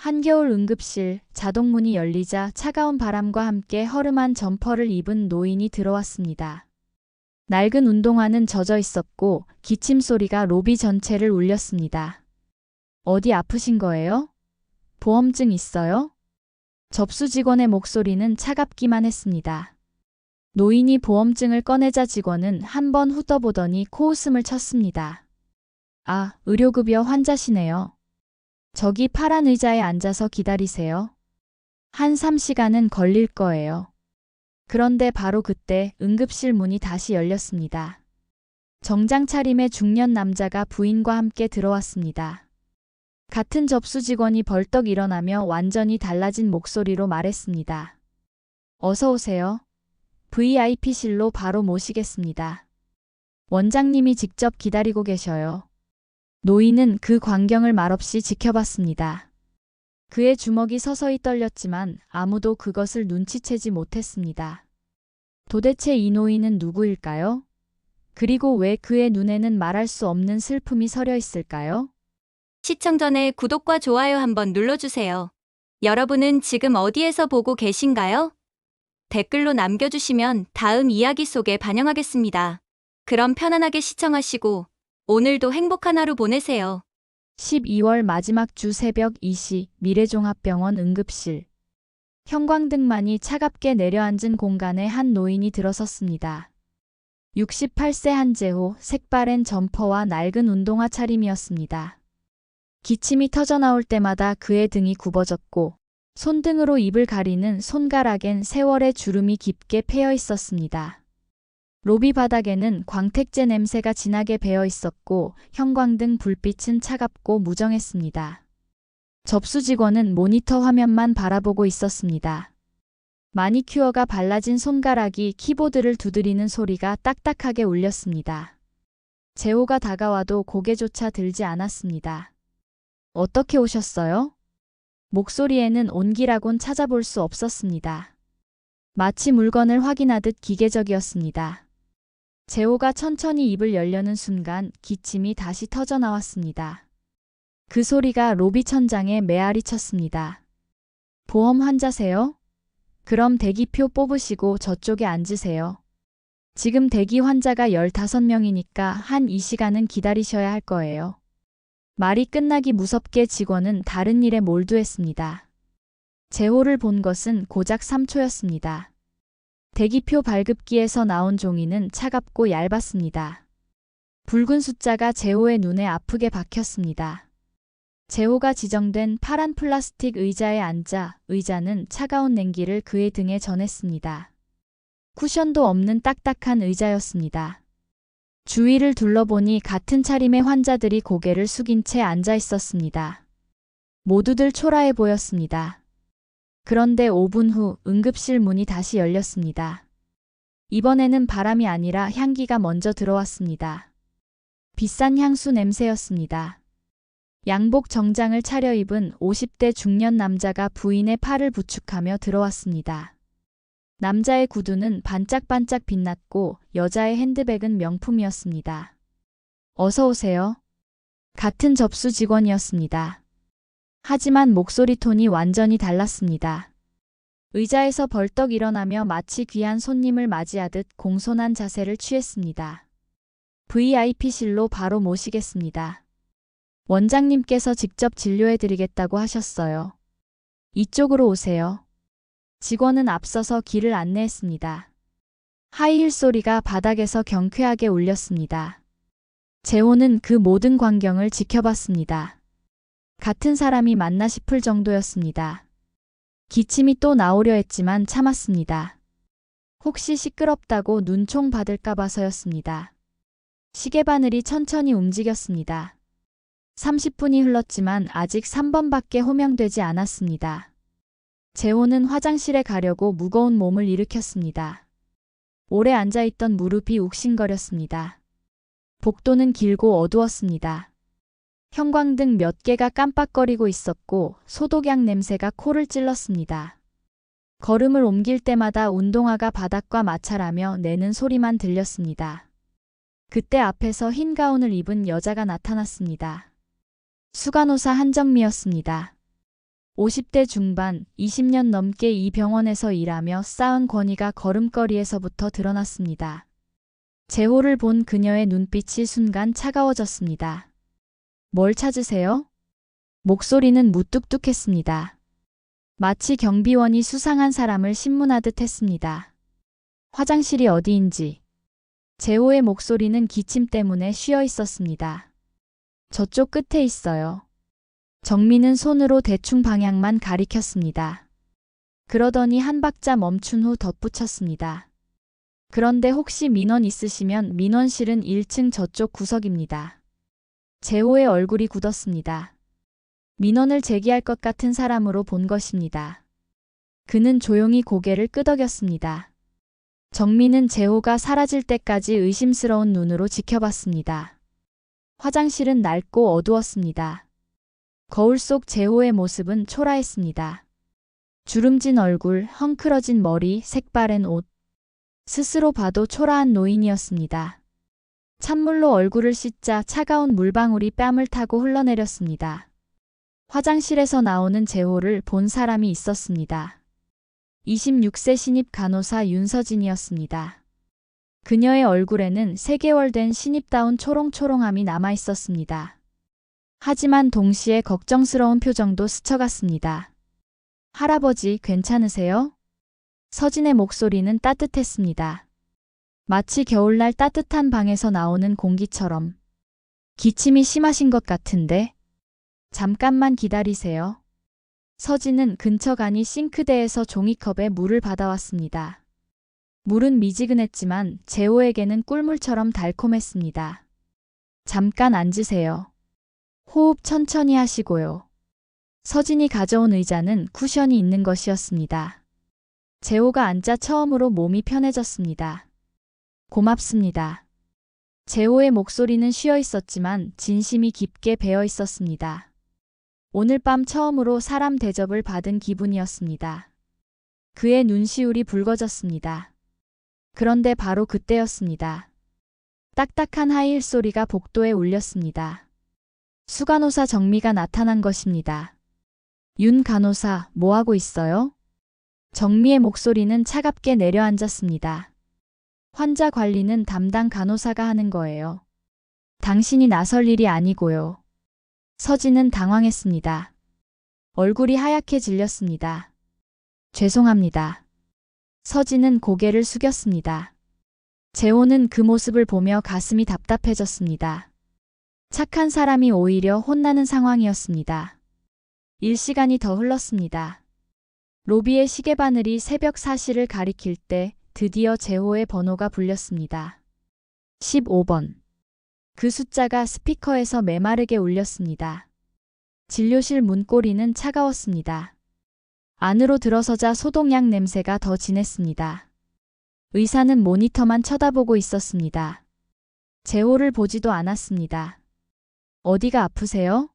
한겨울 응급실 자동문이 열리자 차가운 바람과 함께 허름한 점퍼를 입은 노인이 들어왔습니다. 낡은 운동화는 젖어 있었고 기침 소리가 로비 전체를 울렸습니다. 어디 아프신 거예요? 보험증 있어요? 접수 직원의 목소리는 차갑기만 했습니다. 노인이 보험증을 꺼내자 직원은 한 번 훑어보더니 코웃음을 쳤습니다. 아, 의료급여 환자시네요. 저기 파란 의자에 앉아서 기다리세요. 한 3시간은 걸릴 거예요. 그런데 바로 그때 응급실 문이 다시 열렸습니다. 정장 차림의 중년 남자가 부인과 함께 들어왔습니다. 같은 접수 직원이 벌떡 일어나며 완전히 달라진 목소리로 말했습니다. 어서 오세요. VIP실로 바로 모시겠습니다. 원장님이 직접 기다리고 계셔요. 노인은 그 광경을 말없이 지켜봤습니다. 그의 주먹이 서서히 떨렸지만 아무도 그것을 눈치채지 못했습니다. 도대체 이 노인은 누구일까요? 그리고 왜 그의 눈에는 말할 수 없는 슬픔이 서려 있을까요? 시청 전에 구독과 좋아요 한번 눌러주세요. 여러분은 지금 어디에서 보고 계신가요? 댓글로 남겨주시면 다음 이야기 속에 반영하겠습니다. 그럼 편안하게 시청하시고 오늘도 행복한 하루 보내세요. 12월 마지막 주 새벽 2시 미래종합병원 응급실. 형광등만이 차갑게 내려앉은 공간에 한 노인이 들어섰습니다. 68세 한재호, 색바랜 점퍼와 낡은 운동화 차림이었습니다. 기침이 터져나올 때마다 그의 등이 굽어졌고 손등으로 입을 가리는 손가락엔 세월의 주름이 깊게 패여 있었습니다. 로비 바닥에는 광택제 냄새가 진하게 배어 있었고 형광등 불빛은 차갑고 무정했습니다. 접수 직원은 모니터 화면만 바라보고 있었습니다. 마니큐어가 발라진 손가락이 키보드를 두드리는 소리가 딱딱하게 울렸습니다. 재호가 다가와도 고개조차 들지 않았습니다. 어떻게 오셨어요? 목소리에는 온기라곤 찾아볼 수 없었습니다. 마치 물건을 확인하듯 기계적이었습니다. 재호가 천천히 입을 열려는 순간 기침이 다시 터져나왔습니다. 그 소리가 로비 천장에 메아리 쳤습니다. 보험 환자세요? 그럼 대기표 뽑으시고 저쪽에 앉으세요. 지금 대기 환자가 15명이니까 한 2시간은 기다리셔야 할 거예요. 말이 끝나기 무섭게 직원은 다른 일에 몰두했습니다. 재호를 본 것은 고작 3초였습니다. 대기표 발급기에서 나온 종이는 차갑고 얇았습니다. 붉은 숫자가 재호의 눈에 아프게 박혔습니다. 재호가 지정된 파란 플라스틱 의자에 앉자 의자는 차가운 냉기를 그의 등에 전했습니다. 쿠션도 없는 딱딱한 의자였습니다. 주위를 둘러보니 같은 차림의 환자들이 고개를 숙인 채 앉아 있었습니다. 모두들 초라해 보였습니다. 그런데 5분 후 응급실 문이 다시 열렸습니다. 이번에는 바람이 아니라 향기가 먼저 들어왔습니다. 비싼 향수 냄새였습니다. 양복 정장을 차려입은 50대 중년 남자가 부인의 팔을 부축하며 들어왔습니다. 남자의 구두는 반짝반짝 빛났고 여자의 핸드백은 명품이었습니다. 어서 오세요. 같은 접수 직원이었습니다. 하지만 목소리 톤이 완전히 달랐습니다. 의자에서 벌떡 일어나며 마치 귀한 손님을 맞이하듯 공손한 자세를 취했습니다. VIP실로 바로 모시겠습니다. 원장님께서 직접 진료해드리겠다고 하셨어요. 이쪽으로 오세요. 직원은 앞서서 길을 안내했습니다. 하이힐 소리가 바닥에서 경쾌하게 울렸습니다. 재호는 그 모든 광경을 지켜봤습니다. 같은 사람이 맞나 싶을 정도였습니다. 기침이 또 나오려 했지만 참았습니다. 혹시 시끄럽다고 눈총 받을까 봐서였습니다. 시계바늘이 천천히 움직였습니다. 30분이 흘렀지만 아직 3번밖에 호명되지 않았습니다. 재호는 화장실에 가려고 무거운 몸을 일으켰습니다. 오래 앉아있던 무릎이 욱신거렸습니다. 복도는 길고 어두웠습니다. 형광등 몇 개가 깜빡거리고 있었고 소독약 냄새가 코를 찔렀습니다. 걸음을 옮길 때마다 운동화가 바닥과 마찰하며 내는 소리만 들렸습니다. 그때 앞에서 흰 가운을 입은 여자가 나타났습니다. 수간호사 한정미였습니다. 50대 중반, 20년 넘게 이 병원에서 일하며 쌓은 권위가 걸음걸이에서부터 드러났습니다. 재호를 본 그녀의 눈빛이 순간 차가워졌습니다. 뭘 찾으세요? 목소리는 무뚝뚝했습니다. 마치 경비원이 수상한 사람을 신문하듯 했습니다. 화장실이 어디인지. 재호의 목소리는 기침 때문에 쉬어 있었습니다. 저쪽 끝에 있어요. 정민은 손으로 대충 방향만 가리켰습니다. 그러더니 한 박자 멈춘 후 덧붙였습니다. 그런데 혹시 민원 있으시면 민원실은 1층 저쪽 구석입니다. 재호의 얼굴이 굳었습니다. 민원을 제기할 것 같은 사람으로 본 것입니다. 그는 조용히 고개를 끄덕였습니다. 정민은 재호가 사라질 때까지 의심스러운 눈으로 지켜봤습니다. 화장실은 낡고 어두웠습니다. 거울 속 재호의 모습은 초라했습니다. 주름진 얼굴, 헝클어진 머리, 색바랜 옷. 스스로 봐도 초라한 노인이었습니다. 찬물로 얼굴을 씻자 차가운 물방울이 뺨을 타고 흘러내렸습니다. 화장실에서 나오는 재호를 본 사람이 있었습니다. 26세 신입 간호사 윤서진이었습니다. 그녀의 얼굴에는 3개월 된 신입다운 초롱초롱함이 남아 있었습니다. 하지만 동시에 걱정스러운 표정도 스쳐갔습니다. 할아버지 괜찮으세요? 서진의 목소리는 따뜻했습니다. 마치 겨울날 따뜻한 방에서 나오는 공기처럼. 기침이 심하신 것 같은데. 잠깐만 기다리세요. 서진은 근처 가니 싱크대에서 종이컵에 물을 받아왔습니다. 물은 미지근했지만 재호에게는 꿀물처럼 달콤했습니다. 잠깐 앉으세요. 호흡 천천히 하시고요. 서진이 가져온 의자는 쿠션이 있는 것이었습니다. 재호가 앉자 처음으로 몸이 편해졌습니다. 고맙습니다. 재호의 목소리는 쉬어 있었지만 진심이 깊게 배어 있었습니다. 오늘 밤 처음으로 사람 대접을 받은 기분이었습니다. 그의 눈시울이 붉어졌습니다. 그런데 바로 그때였습니다. 딱딱한 하이힐 소리가 복도에 울렸습니다. 수간호사 정미가 나타난 것입니다. 윤 간호사, 뭐하고 있어요? 정미의 목소리는 차갑게 내려앉았습니다. 환자 관리는 담당 간호사가 하는 거예요. 당신이 나설 일이 아니고요. 서진은 당황했습니다. 얼굴이 하얗게 질렸습니다. 죄송합니다. 서진은 고개를 숙였습니다. 재호는 그 모습을 보며 가슴이 답답해졌습니다. 착한 사람이 오히려 혼나는 상황이었습니다. 일시간이 더 흘렀습니다. 로비의 시계바늘이 새벽 4시를 가리킬 때 드디어 재호의 번호가 불렸습니다. 15번. 그 숫자가 스피커에서 메마르게 울렸습니다. 진료실 문고리는 차가웠습니다. 안으로 들어서자 소독약 냄새가 더 진했습니다. 의사는 모니터만 쳐다보고 있었습니다. 재호를 보지도 않았습니다. 어디가 아프세요?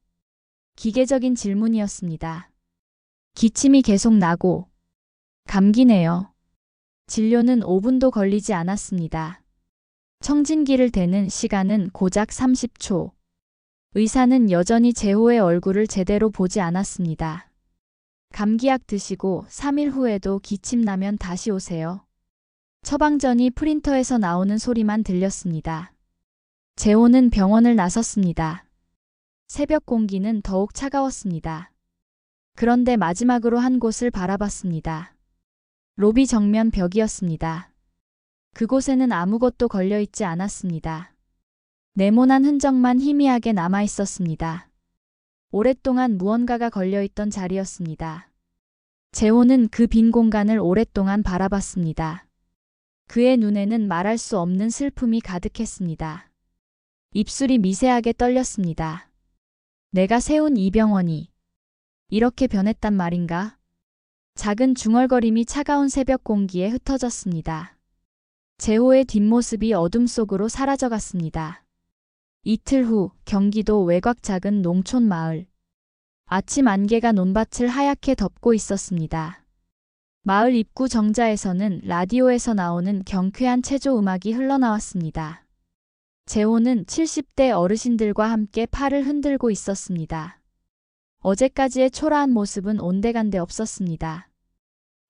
기계적인 질문이었습니다. 기침이 계속 나고 감기네요. 진료는 5분도 걸리지 않았습니다. 청진기를 대는 시간은 고작 30초. 의사는 여전히 재호의 얼굴을 제대로 보지 않았습니다. 감기약 드시고 3일 후에도 기침 나면 다시 오세요. 처방전이 프린터에서 나오는 소리만 들렸습니다. 재호는 병원을 나섰습니다. 새벽 공기는 더욱 차가웠습니다. 그런데 마지막으로 한 곳을 바라봤습니다. 로비 정면 벽이었습니다. 그곳에는 아무것도 걸려있지 않았습니다. 네모난 흔적만 희미하게 남아 있었습니다. 오랫동안 무언가가 걸려있던 자리였습니다. 재호는 그 빈 공간을 오랫동안 바라봤습니다. 그의 눈에는 말할 수 없는 슬픔이 가득했습니다. 입술이 미세하게 떨렸습니다. 내가 세운 이 병원이 이렇게 변했단 말인가? 작은 중얼거림이 차가운 새벽 공기에 흩어졌습니다. 재호의 뒷모습이 어둠 속으로 사라져갔습니다. 이틀 후 경기도 외곽 작은 농촌 마을. 아침 안개가 논밭을 하얗게 덮고 있었습니다. 마을 입구 정자에서는 라디오에서 나오는 경쾌한 체조 음악이 흘러나왔습니다. 재호는 70대 어르신들과 함께 팔을 흔들고 있었습니다. 어제까지의 초라한 모습은 온데간데 없었습니다.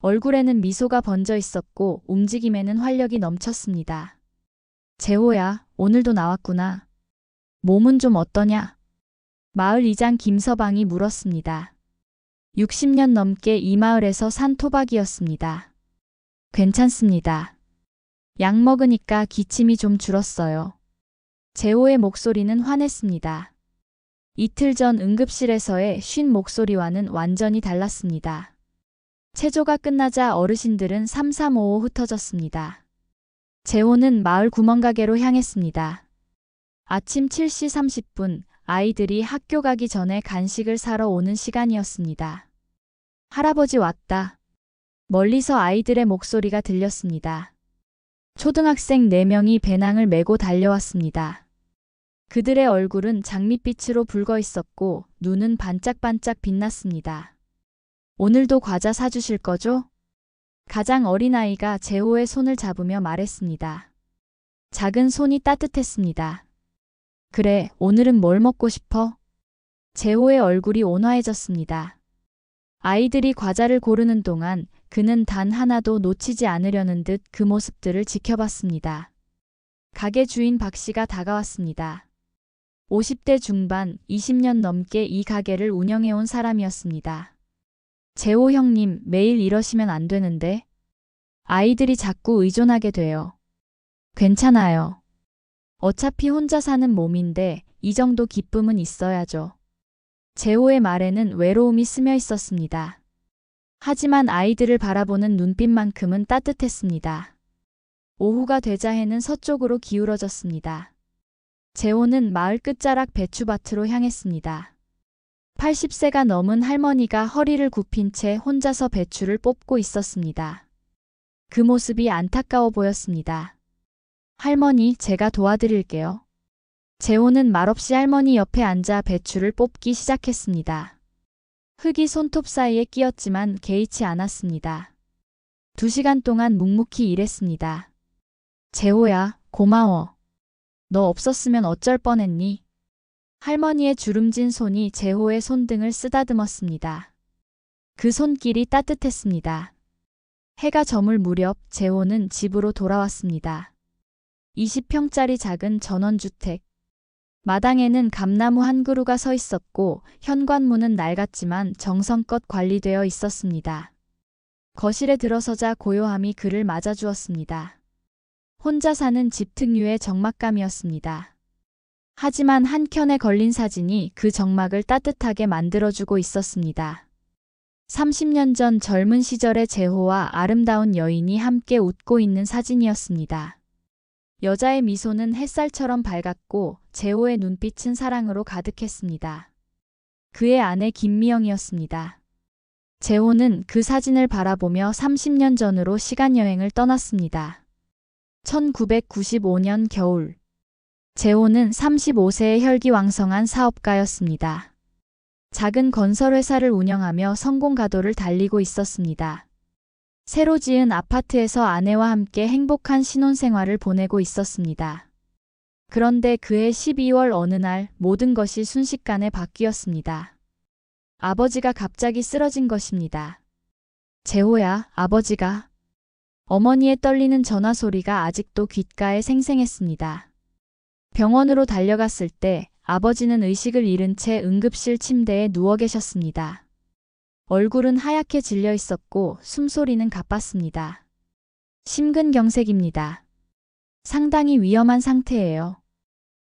얼굴에는 미소가 번져 있었고 움직임에는 활력이 넘쳤습니다. 재호야, 오늘도 나왔구나. 몸은 좀 어떠냐? 마을 이장 김서방이 물었습니다. 60년 넘게 이 마을에서 산 토박이었습니다. 괜찮습니다. 약 먹으니까 기침이 좀 줄었어요. 재호의 목소리는 환했습니다. 이틀 전 응급실에서의 쉰 목소리와는 완전히 달랐습니다. 체조가 끝나자 어르신들은 삼삼오오 흩어졌습니다. 재호는 마을 구멍가게로 향했습니다. 아침 7시 30분, 아이들이 학교 가기 전에 간식을 사러 오는 시간이었습니다. 할아버지 왔다. 멀리서 아이들의 목소리가 들렸습니다. 초등학생 4명이 배낭을 메고 달려왔습니다. 그들의 얼굴은 장밋빛으로 붉어 있었고 눈은 반짝반짝 빛났습니다. 오늘도 과자 사주실 거죠? 가장 어린 아이가 재호의 손을 잡으며 말했습니다. 작은 손이 따뜻했습니다. 그래, 오늘은 뭘 먹고 싶어? 재호의 얼굴이 온화해졌습니다. 아이들이 과자를 고르는 동안 그는 단 하나도 놓치지 않으려는 듯 그 모습들을 지켜봤습니다. 가게 주인 박 씨가 다가왔습니다. 50대 중반, 20년 넘게 이 가게를 운영해온 사람이었습니다. 재호 형님, 매일 이러시면 안 되는데. 아이들이 자꾸 의존하게 돼요. 괜찮아요. 어차피 혼자 사는 몸인데 이 정도 기쁨은 있어야죠. 재호의 말에는 외로움이 스며 있었습니다. 하지만 아이들을 바라보는 눈빛만큼은 따뜻했습니다. 오후가 되자 해는 서쪽으로 기울어졌습니다. 재호는 마을 끝자락 배추밭으로 향했습니다. 80세가 넘은 할머니가 허리를 굽힌 채 혼자서 배추를 뽑고 있었습니다. 그 모습이 안타까워 보였습니다. 할머니, 제가 도와드릴게요. 재호는 말없이 할머니 옆에 앉아 배추를 뽑기 시작했습니다. 흙이 손톱 사이에 끼었지만 개의치 않았습니다. 2시간 동안 묵묵히 일했습니다. 재호야, 고마워. 너 없었으면 어쩔 뻔했니? 할머니의 주름진 손이 재호의 손등을 쓰다듬었습니다. 그 손길이 따뜻했습니다. 해가 저물 무렵 재호는 집으로 돌아왔습니다. 20평짜리 작은 전원주택. 마당에는 감나무 한 그루가 서 있었고 현관문은 낡았지만 정성껏 관리되어 있었습니다. 거실에 들어서자 고요함이 그를 맞아주었습니다. 혼자 사는 집 특유의 적막감이었습니다. 하지만 한 켠에 걸린 사진이 그 적막을 따뜻하게 만들어주고 있었습니다. 30년 전 젊은 시절의 재호와 아름다운 여인이 함께 웃고 있는 사진이었습니다. 여자의 미소는 햇살처럼 밝았고 재호의 눈빛은 사랑으로 가득했습니다. 그의 아내 김미영이었습니다. 재호는 그 사진을 바라보며 30년 전으로 시간여행을 떠났습니다. 1995년 겨울. 재호는 35세의 혈기왕성한 사업가였습니다. 작은 건설회사를 운영하며 성공가도를 달리고 있었습니다. 새로 지은 아파트에서 아내와 함께 행복한 신혼생활을 보내고 있었습니다. 그런데 그해 12월 어느 날 모든 것이 순식간에 바뀌었습니다. 아버지가 갑자기 쓰러진 것입니다. 재호야, 아버지가. 어머니의 떨리는 전화 소리가 아직도 귓가에 생생했습니다. 병원으로 달려갔을 때 아버지는 의식을 잃은 채 응급실 침대에 누워 계셨습니다. 얼굴은 하얗게 질려 있었고 숨소리는 가빴습니다. 심근경색입니다. 상당히 위험한 상태예요.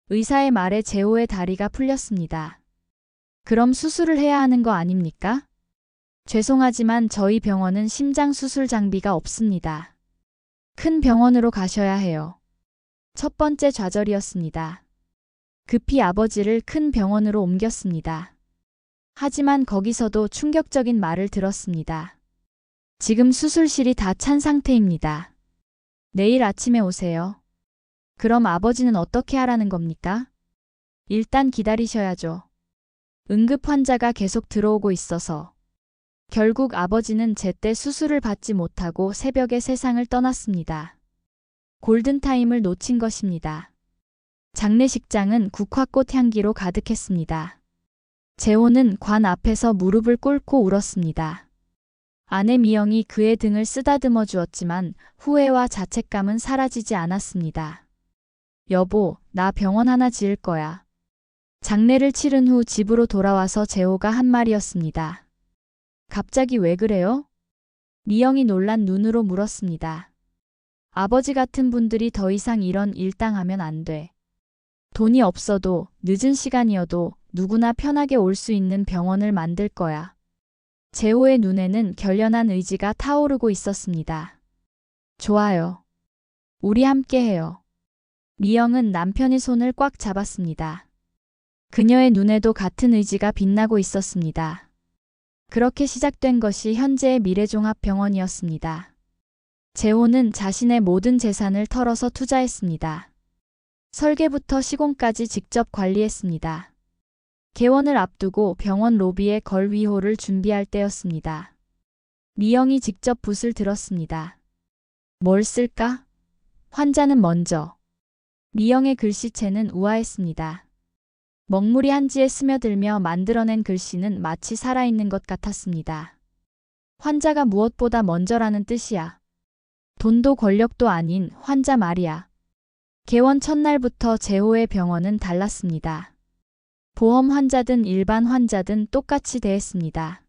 의사의 말에 재호의 다리가 풀렸습니다. 그럼 수술을 해야 하는 거 아닙니까? 죄송하지만 저희 병원은 심장 수술 장비가 없습니다. 큰 병원으로 가셔야 해요. 첫 번째 좌절이었습니다. 급히 아버지를 큰 병원으로 옮겼습니다. 하지만 거기서도 충격적인 말을 들었습니다. 지금 수술실이 다 찬 상태입니다. 내일 아침에 오세요. 그럼 아버지는 어떻게 하라는 겁니까? 일단 기다리셔야죠. 응급 환자가 계속 들어오고 있어서. 결국 아버지는 제때 수술을 받지 못하고 새벽에 세상을 떠났습니다. 골든타임을 놓친 것입니다. 장례식장은 국화꽃 향기로 가득했습니다. 재호는 관 앞에서 무릎을 꿇고 울었습니다. 아내 미영이 그의 등을 쓰다듬어 주었지만 후회와 자책감은 사라지지 않았습니다. 여보, 나 병원 하나 지을 거야. 장례를 치른 후 집으로 돌아와서 재호가 한 말이었습니다. 갑자기 왜 그래요? 미영이 놀란 눈으로 물었습니다. 아버지 같은 분들이 더 이상 이런 일 당하면 안 돼. 돈이 없어도 늦은 시간이어도 누구나 편하게 올 수 있는 병원을 만들 거야. 재호의 눈에는 결연한 의지가 타오르고 있었습니다. 좋아요. 우리 함께 해요. 미영은 남편의 손을 꽉 잡았습니다. 그녀의 눈에도 같은 의지가 빛나고 있었습니다. 그렇게 시작된 것이 현재의 미래종합병원이었습니다. 재호는 자신의 모든 재산을 털어서 투자했습니다. 설계부터 시공까지 직접 관리했습니다. 개원을 앞두고 병원 로비에 걸 위호를 준비할 때였습니다. 미영이 직접 붓을 들었습니다. 뭘 쓸까? 환자는 먼저. 미영의 글씨체는 우아했습니다. 먹물이 한지에 스며들며 만들어낸 글씨는 마치 살아있는 것 같았습니다. 환자가 무엇보다 먼저라는 뜻이야. 돈도 권력도 아닌 환자 말이야. 개원 첫날부터 재호의 병원은 달랐습니다. 보험 환자든 일반 환자든 똑같이 대했습니다.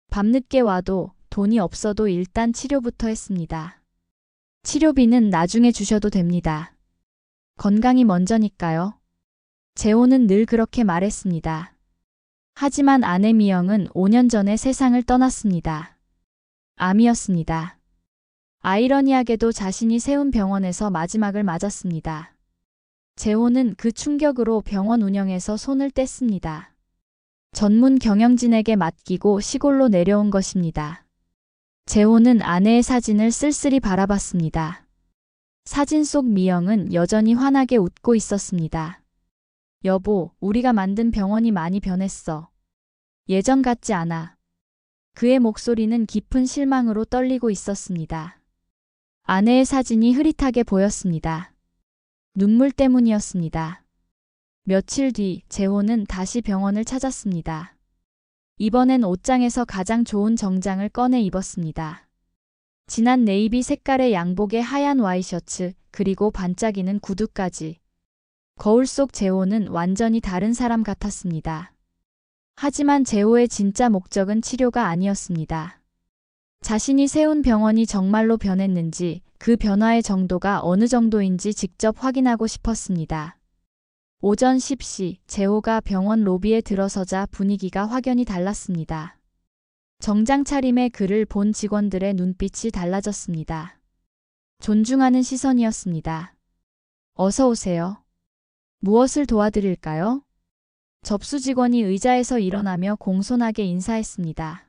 밤늦게 와도 돈이 없어도 일단 치료부터 했습니다. 치료비는 나중에 주셔도 됩니다. 건강이 먼저니까요. 재호는 늘 그렇게 말했습니다. 하지만 아내 미영은 5년 전에 세상을 떠났습니다. 암이었습니다. 아이러니하게도 자신이 세운 병원에서 마지막을 맞았습니다. 재호는 그 충격으로 병원 운영에서 손을 뗐습니다. 전문 경영진에게 맡기고 시골로 내려온 것입니다. 재호는 아내의 사진을 쓸쓸히 바라봤습니다. 사진 속 미영은 여전히 환하게 웃고 있었습니다. 여보, 우리가 만든 병원이 많이 변했어. 예전 같지 않아. 그의 목소리는 깊은 실망으로 떨리고 있었습니다. 아내의 사진이 흐릿하게 보였습니다. 눈물 때문이었습니다. 며칠 뒤 재호는 다시 병원을 찾았습니다. 이번엔 옷장에서 가장 좋은 정장을 꺼내 입었습니다. 진한 네이비 색깔의 양복에 하얀 와이셔츠, 그리고 반짝이는 구두까지. 거울 속 재호는 완전히 다른 사람 같았습니다. 하지만 재호의 진짜 목적은 치료가 아니었습니다. 자신이 세운 병원이 정말로 변했는지, 그 변화의 정도가 어느 정도인지 직접 확인하고 싶었습니다. 오전 10시 재호가 병원 로비에 들어서자 분위기가 확연히 달랐습니다. 정장 차림의 그를 본 직원들의 눈빛이 달라졌습니다. 존중하는 시선이었습니다. 어서 오세요. 무엇을 도와드릴까요? 접수 직원이 의자에서 일어나며 공손하게 인사했습니다.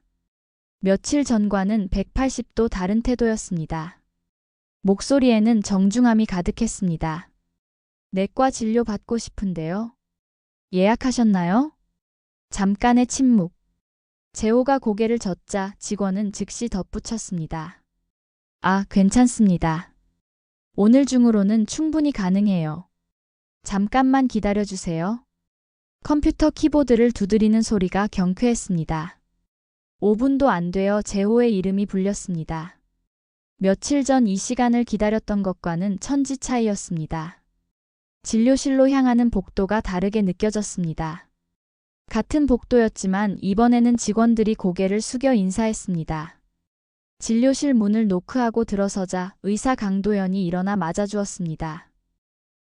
며칠 전과는 180도 다른 태도였습니다. 목소리에는 정중함이 가득했습니다. 내과 진료 받고 싶은데요. 예약하셨나요? 잠깐의 침묵. 재호가 고개를 젓자 직원은 즉시 덧붙였습니다. 아, 괜찮습니다. 오늘 중으로는 충분히 가능해요. 잠깐만 기다려주세요. 컴퓨터 키보드를 두드리는 소리가 경쾌했습니다. 5분도 안 되어 재호의 이름이 불렸습니다. 며칠 전 이 시간을 기다렸던 것과는 천지 차이였습니다. 진료실로 향하는 복도가 다르게 느껴졌습니다. 같은 복도였지만 이번에는 직원들이 고개를 숙여 인사했습니다. 진료실 문을 노크하고 들어서자 의사 강도연이 일어나 맞아주었습니다.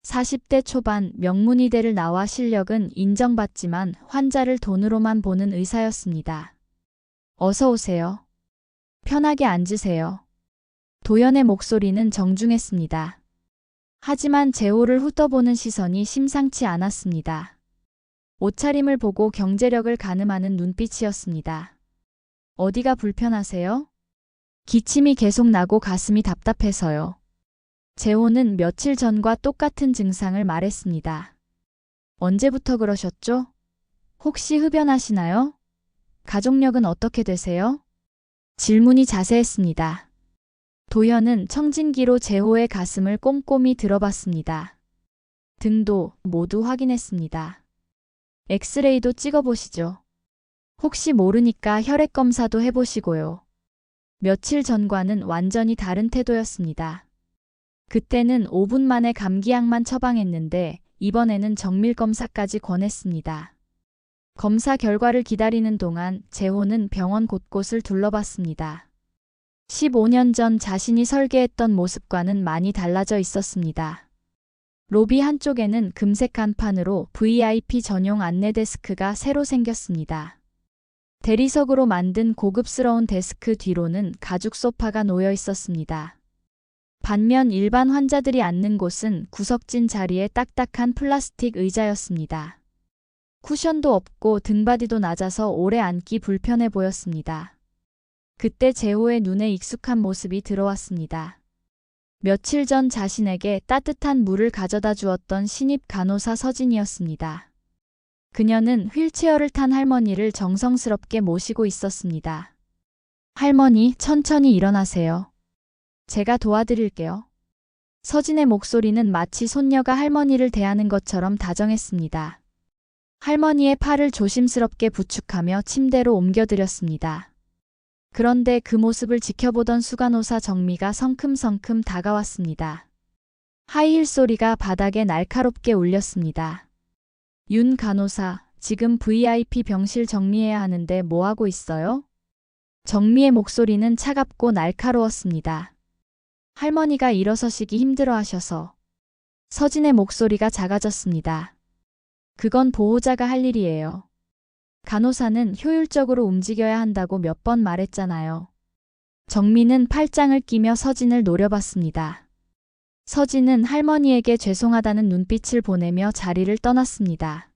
40대 초반 명문의대를 나와 실력은 인정받지만 환자를 돈으로만 보는 의사였습니다. 어서 오세요. 편하게 앉으세요. 도연의 목소리는 정중했습니다. 하지만 재호를 훑어보는 시선이 심상치 않았습니다. 옷차림을 보고 경제력을 가늠하는 눈빛이었습니다. 어디가 불편하세요? 기침이 계속 나고 가슴이 답답해서요. 재호는 며칠 전과 똑같은 증상을 말했습니다. 언제부터 그러셨죠? 혹시 흡연하시나요? 가족력은 어떻게 되세요? 질문이 자세했습니다. 도현은 청진기로 재호의 가슴을 꼼꼼히 들어봤습니다. 등도 모두 확인했습니다. 엑스레이도 찍어보시죠. 혹시 모르니까 혈액 검사도 해보시고요. 며칠 전과는 완전히 다른 태도였습니다. 그때는 5분 만에 감기약만 처방했는데 이번에는 정밀검사까지 권했습니다. 검사 결과를 기다리는 동안 재호는 병원 곳곳을 둘러봤습니다. 15년 전 자신이 설계했던 모습과는 많이 달라져 있었습니다. 로비 한쪽에는 금색 간판으로 VIP 전용 안내 데스크가 새로 생겼습니다. 대리석으로 만든 고급스러운 데스크 뒤로는 가죽 소파가 놓여 있었습니다. 반면 일반 환자들이 앉는 곳은 구석진 자리에 딱딱한 플라스틱 의자였습니다. 쿠션도 없고 등받이도 낮아서 오래 앉기 불편해 보였습니다. 그때 재호의 눈에 익숙한 모습이 들어왔습니다. 며칠 전 자신에게 따뜻한 물을 가져다 주었던 신입 간호사 서진이었습니다. 그녀는 휠체어를 탄 할머니를 정성스럽게 모시고 있었습니다. 할머니, 천천히 일어나세요. 제가 도와드릴게요. 서진의 목소리는 마치 손녀가 할머니를 대하는 것처럼 다정했습니다. 할머니의 팔을 조심스럽게 부축하며 침대로 옮겨드렸습니다. 그런데 그 모습을 지켜보던 수간호사 정미가 성큼성큼 다가왔습니다. 하이힐 소리가 바닥에 날카롭게 울렸습니다. 윤 간호사, 지금 VIP 병실 정리해야 하는데 뭐하고 있어요? 정미의 목소리는 차갑고 날카로웠습니다. 할머니가 일어서시기 힘들어하셔서. 서진의 목소리가 작아졌습니다. 그건 보호자가 할 일이에요. 간호사는 효율적으로 움직여야 한다고 몇 번 말했잖아요. 정미는 팔짱을 끼며 서진을 노려봤습니다. 서진은 할머니에게 죄송하다는 눈빛을 보내며 자리를 떠났습니다.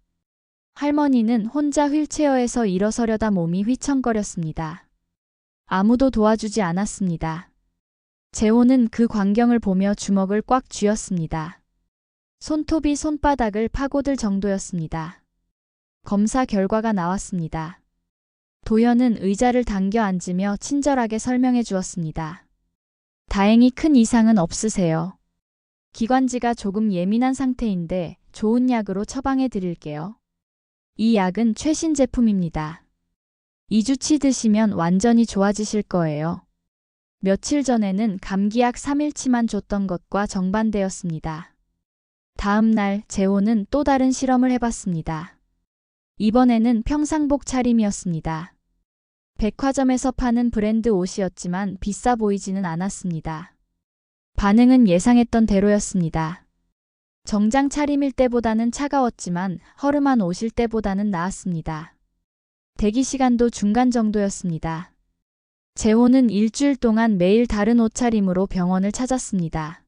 할머니는 혼자 휠체어에서 일어서려다 몸이 휘청거렸습니다. 아무도 도와주지 않았습니다. 재호는 그 광경을 보며 주먹을 꽉 쥐었습니다. 손톱이 손바닥을 파고들 정도였습니다. 검사 결과가 나왔습니다. 도현은 의자를 당겨 앉으며 친절하게 설명해 주었습니다. 다행히 큰 이상은 없으세요. 기관지가 조금 예민한 상태인데 좋은 약으로 처방해 드릴게요. 이 약은 최신 제품입니다. 2주치 드시면 완전히 좋아지실 거예요. 며칠 전에는 감기약 3일치만 줬던 것과 정반대였습니다. 다음 날 재호는 또 다른 실험을 해봤습니다. 이번에는 평상복 차림이었습니다. 백화점에서 파는 브랜드 옷이었지만 비싸 보이지는 않았습니다. 반응은 예상했던 대로였습니다. 정장 차림일 때보다는 차가웠지만 허름한 옷일 때보다는 나았습니다. 대기 시간도 중간 정도였습니다. 재호는 일주일 동안 매일 다른 옷차림으로 병원을 찾았습니다.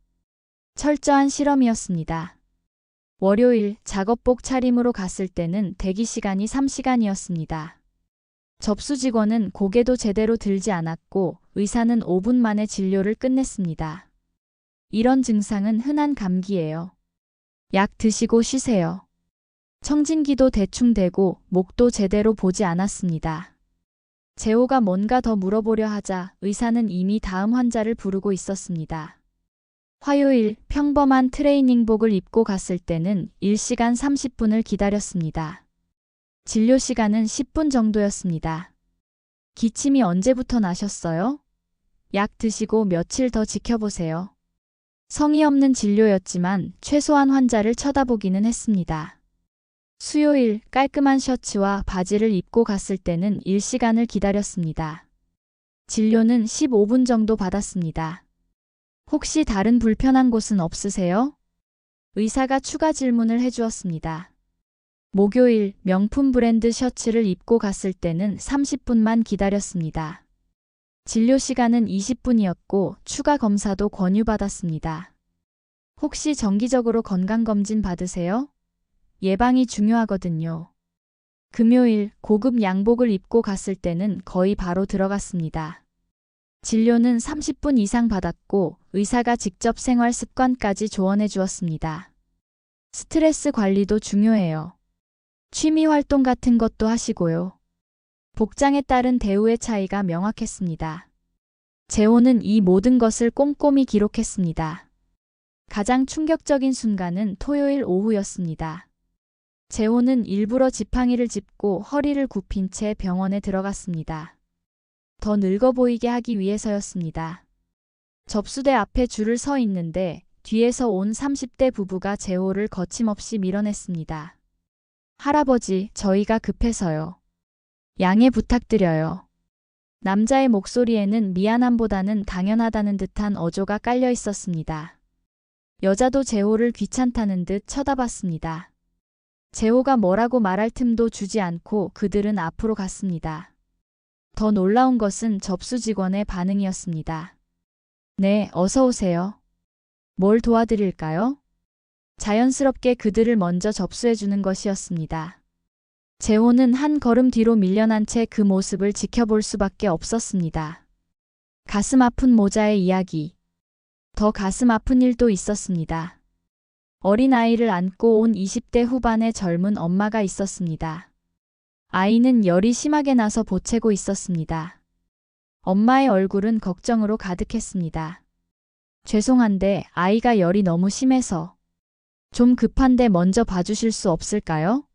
철저한 실험이었습니다. 월요일 작업복 차림으로 갔을 때는 대기 시간이 3시간이었습니다. 접수 직원은 고개도 제대로 들지 않았고 의사는 5분 만에 진료를 끝냈습니다. 이런 증상은 흔한 감기예요. 약 드시고 쉬세요. 청진기도 대충 대고 목도 제대로 보지 않았습니다. 재호가 뭔가 더 물어보려 하자 의사는 이미 다음 환자를 부르고 있었습니다. 화요일 평범한 트레이닝복을 입고 갔을 때는 1시간 30분을 기다렸습니다. 진료 시간은 10분 정도였습니다. 기침이 언제부터 나셨어요? 약 드시고 며칠 더 지켜보세요. 성의 없는 진료였지만 최소한 환자를 쳐다보기는 했습니다. 수요일 깔끔한 셔츠와 바지를 입고 갔을 때는 1시간을 기다렸습니다. 진료는 15분 정도 받았습니다. 혹시 다른 불편한 곳은 없으세요? 의사가 추가 질문을 해주었습니다. 목요일 명품 브랜드 셔츠를 입고 갔을 때는 30분만 기다렸습니다. 진료 시간은 20분이었고 추가 검사도 권유받았습니다. 혹시 정기적으로 건강검진 받으세요? 예방이 중요하거든요. 금요일 고급 양복을 입고 갔을 때는 거의 바로 들어갔습니다. 진료는 30분 이상 받았고 의사가 직접 생활 습관까지 조언해 주었습니다. 스트레스 관리도 중요해요. 취미 활동 같은 것도 하시고요. 복장에 따른 대우의 차이가 명확했습니다. 재호는 이 모든 것을 꼼꼼히 기록했습니다. 가장 충격적인 순간은 토요일 오후였습니다. 재호는 일부러 지팡이를 짚고 허리를 굽힌 채 병원에 들어갔습니다. 더 늙어 보이게 하기 위해서였습니다. 접수대 앞에 줄을 서 있는데 뒤에서 온 30대 부부가 재호를 거침없이 밀어냈습니다. 할아버지, 저희가 급해서요. 양해 부탁드려요. 남자의 목소리에는 미안함보다는 당연하다는 듯한 어조가 깔려 있었습니다. 여자도 재호를 귀찮다는 듯 쳐다봤습니다. 재호가 뭐라고 말할 틈도 주지 않고 그들은 앞으로 갔습니다. 더 놀라운 것은 접수 직원의 반응이었습니다. 네, 어서 오세요. 뭘 도와드릴까요? 자연스럽게 그들을 먼저 접수해주는 것이었습니다. 재호는 한 걸음 뒤로 밀려난 채 그 모습을 지켜볼 수밖에 없었습니다. 가슴 아픈 모자의 이야기. 더 가슴 아픈 일도 있었습니다. 어린아이를 안고 온 20대 후반의 젊은 엄마가 있었습니다. 아이는 열이 심하게 나서 보채고 있었습니다. 엄마의 얼굴은 걱정으로 가득했습니다. 죄송한데 아이가 열이 너무 심해서 좀 급한데 먼저 봐주실 수 없을까요?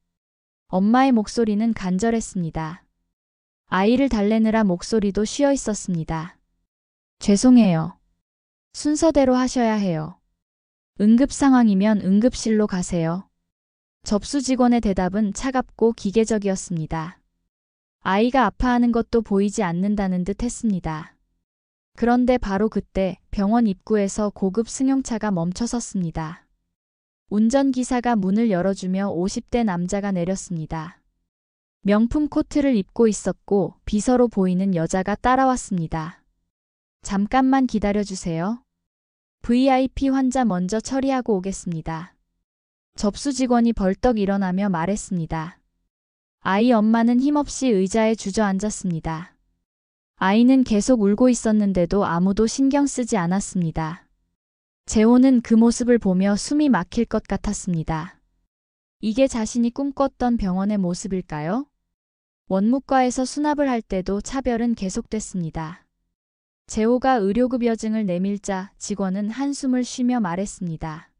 엄마의 목소리는 간절했습니다. 아이를 달래느라 목소리도 쉬어 있었습니다. 죄송해요. 순서대로 하셔야 해요. 응급 상황이면 응급실로 가세요. 접수 직원의 대답은 차갑고 기계적이었습니다. 아이가 아파하는 것도 보이지 않는다는 듯 했습니다. 그런데 바로 그때 병원 입구에서 고급 승용차가 멈춰섰습니다. 운전기사가 문을 열어주며 50대 남자가 내렸습니다. 명품 코트를 입고 있었고 비서로 보이는 여자가 따라왔습니다. 잠깐만 기다려주세요. VIP 환자 먼저 처리하고 오겠습니다. 접수 직원이 벌떡 일어나며 말했습니다. 아이 엄마는 힘없이 의자에 주저앉았습니다. 아이는 계속 울고 있었는데도 아무도 신경 쓰지 않았습니다. 재호는 그 모습을 보며 숨이 막힐 것 같았습니다. 이게 자신이 꿈꿨던 병원의 모습일까요? 원무과에서 수납을 할 때도 차별은 계속됐습니다. 재호가 의료급여증을 내밀자 직원은 한숨을 쉬며 말했습니다.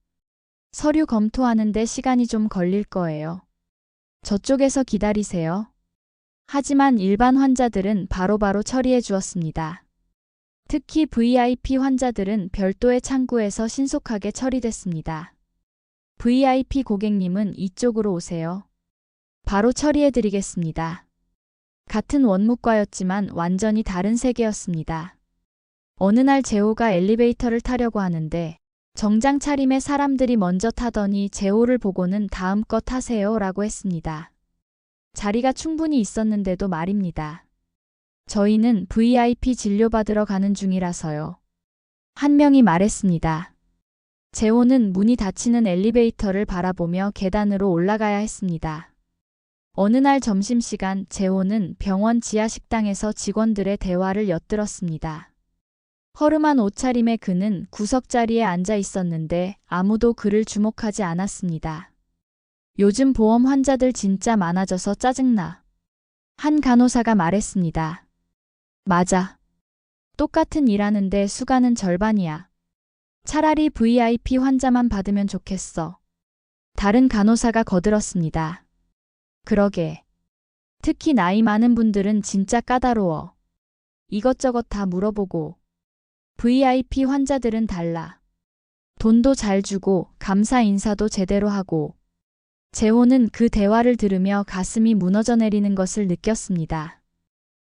서류 검토하는데 시간이 좀 걸릴 거예요. 저쪽에서 기다리세요. 하지만 일반 환자들은 바로바로 처리해 주었습니다. 특히 VIP 환자들은 별도의 창구에서 신속하게 처리됐습니다. VIP 고객님은 이쪽으로 오세요. 바로 처리해 드리겠습니다. 같은 원무과였지만 완전히 다른 세계였습니다. 어느 날 재호가 엘리베이터를 타려고 하는데 정장 차림의 사람들이 먼저 타더니 재호를 보고는 다음껏 타세요 라고 했습니다. 자리가 충분히 있었는데도 말입니다. 저희는 VIP 진료받으러 가는 중이라서요. 한 명이 말했습니다. 재호는 문이 닫히는 엘리베이터를 바라보며 계단으로 올라가야 했습니다. 어느 날 점심시간 재호는 병원 지하 식당에서 직원들의 대화를 엿들었습니다. 허름한 옷차림의 그는 구석자리에 앉아 있었는데 아무도 그를 주목하지 않았습니다. 요즘 보험 환자들 진짜 많아져서 짜증나. 한 간호사가 말했습니다. 맞아. 똑같은 일하는데 수가는 절반이야. 차라리 VIP 환자만 받으면 좋겠어. 다른 간호사가 거들었습니다. 그러게. 특히 나이 많은 분들은 진짜 까다로워. 이것저것 다 물어보고. VIP 환자들은 달라. 돈도 잘 주고 감사 인사도 제대로 하고. 재호는 그 대화를 들으며 가슴이 무너져 내리는 것을 느꼈습니다.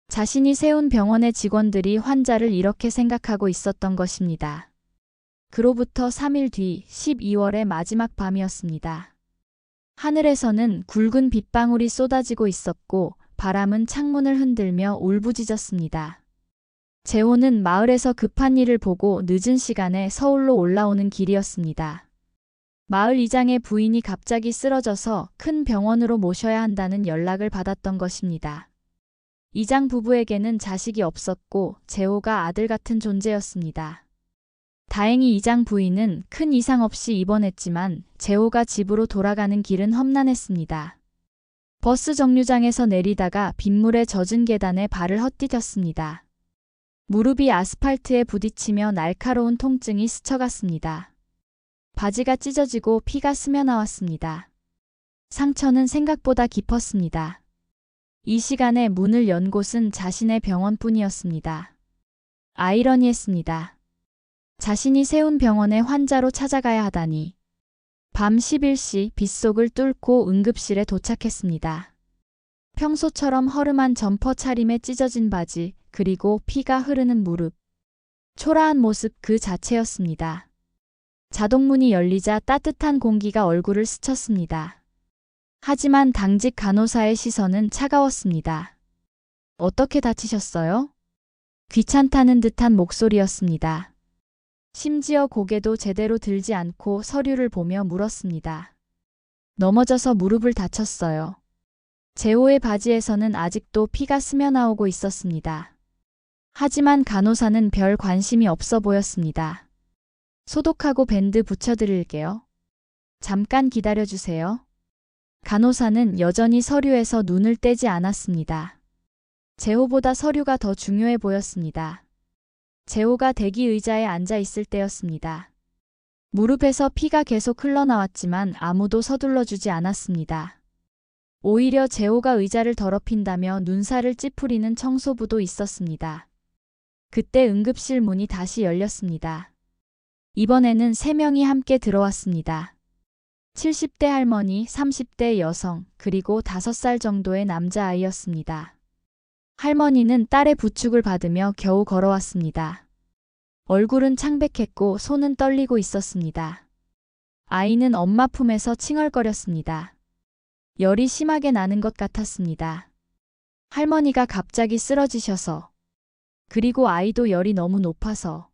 자신이 세운 병원의 직원들이 환자를 이렇게 생각하고 있었던 것입니다. 그로부터 3일 뒤 12월의 마지막 밤이었습니다. 하늘에서는 굵은 빗방울이 쏟아지고 있었고 바람은 창문을 흔들며 울부짖었습니다. 재호는 마을에서 급한 일을 보고 늦은 시간에 서울로 올라오는 길이었습니다. 마을 이장의 부인이 갑자기 쓰러져서 큰 병원으로 모셔야 한다는 연락을 받았던 것입니다. 이장 부부에게는 자식이 없었고 재호가 아들 같은 존재였습니다. 다행히 이장 부인은 큰 이상 없이 입원했지만 재호가 집으로 돌아가는 길은 험난했습니다. 버스 정류장에서 내리다가 빗물에 젖은 계단에 발을 헛디뎠습니다. 무릎이 아스팔트에 부딪히며 날카로운 통증이 스쳐갔습니다. 바지가 찢어지고 피가 스며나왔습니다. 상처는 생각보다 깊었습니다. 이 시간에 문을 연 곳은 자신의 병원뿐이었습니다. 아이러니했습니다. 자신이 세운 병원에 환자로 찾아가야 하다니. 밤 11시 빗속을 뚫고 응급실에 도착했습니다. 평소처럼 허름한 점퍼 차림에 찢어진 바지, 그리고 피가 흐르는 무릎. 초라한 모습 그 자체였습니다. 자동문이 열리자 따뜻한 공기가 얼굴을 스쳤습니다. 하지만 당직 간호사의 시선은 차가웠습니다. 어떻게 다치셨어요? 귀찮다는 듯한 목소리였습니다. 심지어 고개도 제대로 들지 않고 서류를 보며 물었습니다. 넘어져서 무릎을 다쳤어요. 재호의 바지에서는 아직도 피가 스며나오고 있었습니다. 하지만 간호사는 별 관심이 없어 보였습니다. 소독하고 밴드 붙여드릴게요. 잠깐 기다려주세요. 간호사는 여전히 서류에서 눈을 떼지 않았습니다. 재호보다 서류가 더 중요해 보였습니다. 재호가 대기 의자에 앉아 있을 때였습니다. 무릎에서 피가 계속 흘러나왔지만 아무도 서둘러주지 않았습니다. 오히려 재호가 의자를 더럽힌다며 눈살을 찌푸리는 청소부도 있었습니다. 그때 응급실 문이 다시 열렸습니다. 이번에는 3명이 함께 들어왔습니다. 70대 할머니, 30대 여성, 그리고 5살 정도의 남자아이였습니다. 할머니는 딸의 부축을 받으며 겨우 걸어왔습니다. 얼굴은 창백했고 손은 떨리고 있었습니다. 아이는 엄마 품에서 칭얼거렸습니다. 열이 심하게 나는 것 같았습니다. 할머니가 갑자기 쓰러지셔서, 그리고 아이도 열이 너무 높아서.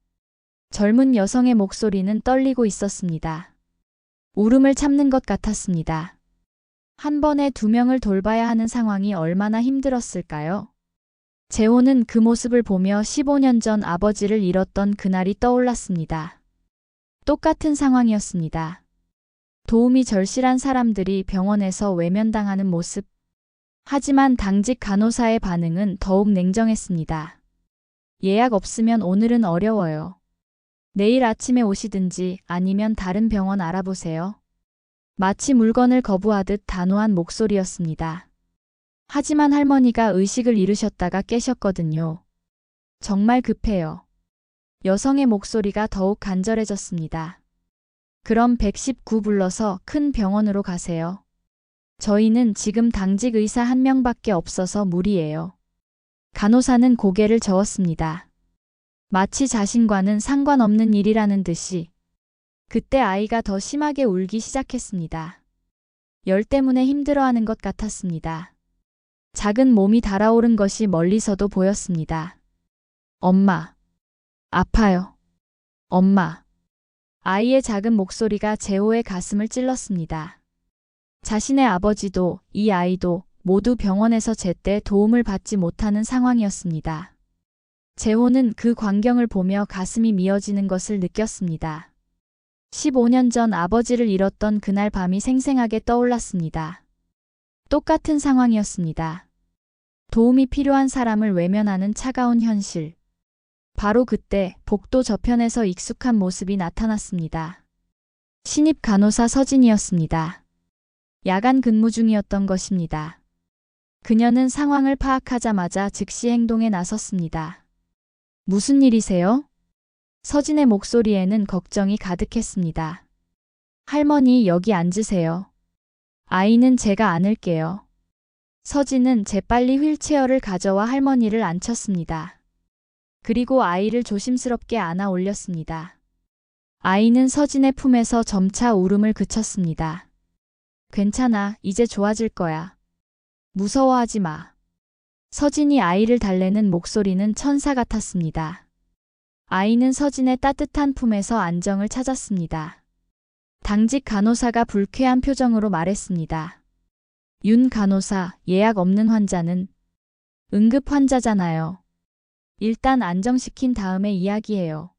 젊은 여성의 목소리는 떨리고 있었습니다. 울음을 참는 것 같았습니다. 한 번에 2명을 돌봐야 하는 상황이 얼마나 힘들었을까요? 재호는 그 모습을 보며 15년 전 아버지를 잃었던 그날이 떠올랐습니다. 똑같은 상황이었습니다. 도움이 절실한 사람들이 병원에서 외면당하는 모습. 하지만 당직 간호사의 반응은 더욱 냉정했습니다. 예약 없으면 오늘은 어려워요. 내일 아침에 오시든지 아니면 다른 병원 알아보세요. 마치 물건을 거부하듯 단호한 목소리였습니다. 하지만 할머니가 의식을 잃으셨다가 깨셨거든요. 정말 급해요. 여성의 목소리가 더욱 간절해졌습니다. 그럼 119 불러서 큰 병원으로 가세요. 저희는 지금 당직 의사 1명밖에 없어서 무리예요. 간호사는 고개를 저었습니다. 마치 자신과는 상관없는 일이라는 듯이. 그때 아이가 더 심하게 울기 시작했습니다. 열 때문에 힘들어하는 것 같았습니다. 작은 몸이 달아오른 것이 멀리서도 보였습니다. 엄마. 아파요. 엄마. 아이의 작은 목소리가 재호의 가슴을 찔렀습니다. 자신의 아버지도 이 아이도 모두 병원에서 제때 도움을 받지 못하는 상황이었습니다. 재호는 그 광경을 보며 가슴이 미어지는 것을 느꼈습니다. 15년 전 아버지를 잃었던 그날 밤이 생생하게 떠올랐습니다. 똑같은 상황이었습니다. 도움이 필요한 사람을 외면하는 차가운 현실. 바로 그때 복도 저편에서 익숙한 모습이 나타났습니다. 신입 간호사 서진이었습니다. 야간 근무 중이었던 것입니다. 그녀는 상황을 파악하자마자 즉시 행동에 나섰습니다. 무슨 일이세요? 서진의 목소리에는 걱정이 가득했습니다. 할머니, 여기 앉으세요. 아이는 제가 안을게요. 서진은 재빨리 휠체어를 가져와 할머니를 앉혔습니다. 그리고 아이를 조심스럽게 안아 올렸습니다. 아이는 서진의 품에서 점차 울음을 그쳤습니다. 괜찮아, 이제 좋아질 거야. 무서워하지 마. 서진이 아이를 달래는 목소리는 천사 같았습니다. 아이는 서진의 따뜻한 품에서 안정을 찾았습니다. 당직 간호사가 불쾌한 표정으로 말했습니다. 윤 간호사, 예약 없는 환자는 응급 환자잖아요. 일단 안정시킨 다음에 이야기해요.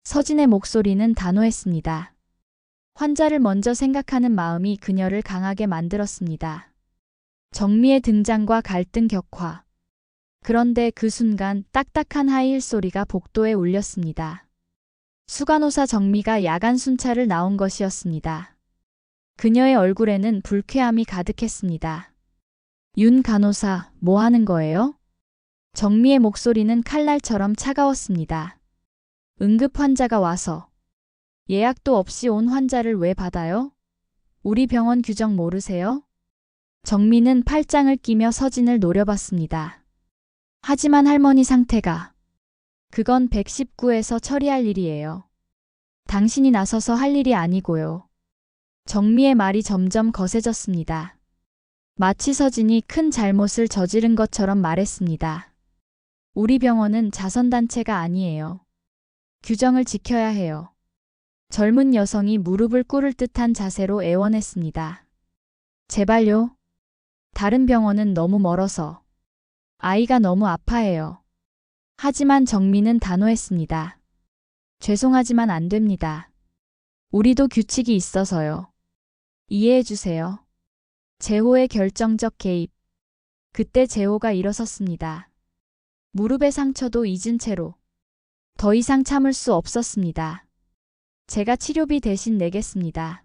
서진의 목소리는 단호했습니다. 환자를 먼저 생각하는 마음이 그녀를 강하게 만들었습니다. 정미의 등장과 갈등 격화. 그런데 그 순간 딱딱한 하이힐 소리가 복도에 울렸습니다. 수간호사 정미가 야간 순찰을 나온 것이었습니다. 그녀의 얼굴에는 불쾌함이 가득했습니다. 윤 간호사, 뭐 하는 거예요? 정미의 목소리는 칼날처럼 차가웠습니다. 응급 환자가 와서. 예약도 없이 온 환자를 왜 받아요? 우리 병원 규정 모르세요? 정미는 팔짱을 끼며 서진을 노려봤습니다. 하지만 할머니 상태가. 그건 119에서 처리할 일이에요. 당신이 나서서 할 일이 아니고요. 정미의 말이 점점 거세졌습니다. 마치 서진이 큰 잘못을 저지른 것처럼 말했습니다. 우리 병원은 자선단체가 아니에요. 규정을 지켜야 해요. 젊은 여성이 무릎을 꿇을 듯한 자세로 애원했습니다. 제발요. 다른 병원은 너무 멀어서. 아이가 너무 아파해요. 하지만 정미는 단호했습니다. 죄송하지만 안 됩니다. 우리도 규칙이 있어서요. 이해해 주세요. 재호의 결정적 개입. 그때 재호가 일어섰습니다. 무릎의 상처도 잊은 채로. 더 이상 참을 수 없었습니다. 제가 치료비 대신 내겠습니다.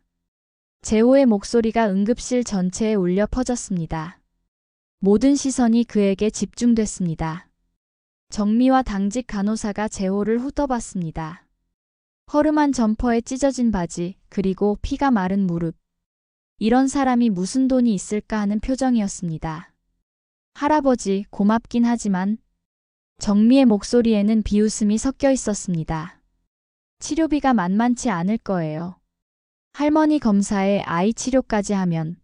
재호의 목소리가 응급실 전체에 울려 퍼졌습니다. 모든 시선이 그에게 집중됐습니다. 정미와 당직 간호사가 재호를 훑어봤습니다. 허름한 점퍼에 찢어진 바지, 그리고 피가 마른 무릎. 이런 사람이 무슨 돈이 있을까 하는 표정이었습니다. 할아버지, 고맙긴 하지만 정미의 목소리에는 비웃음이 섞여 있었습니다. 치료비가 만만치 않을 거예요. 할머니 검사에 아이 치료까지 하면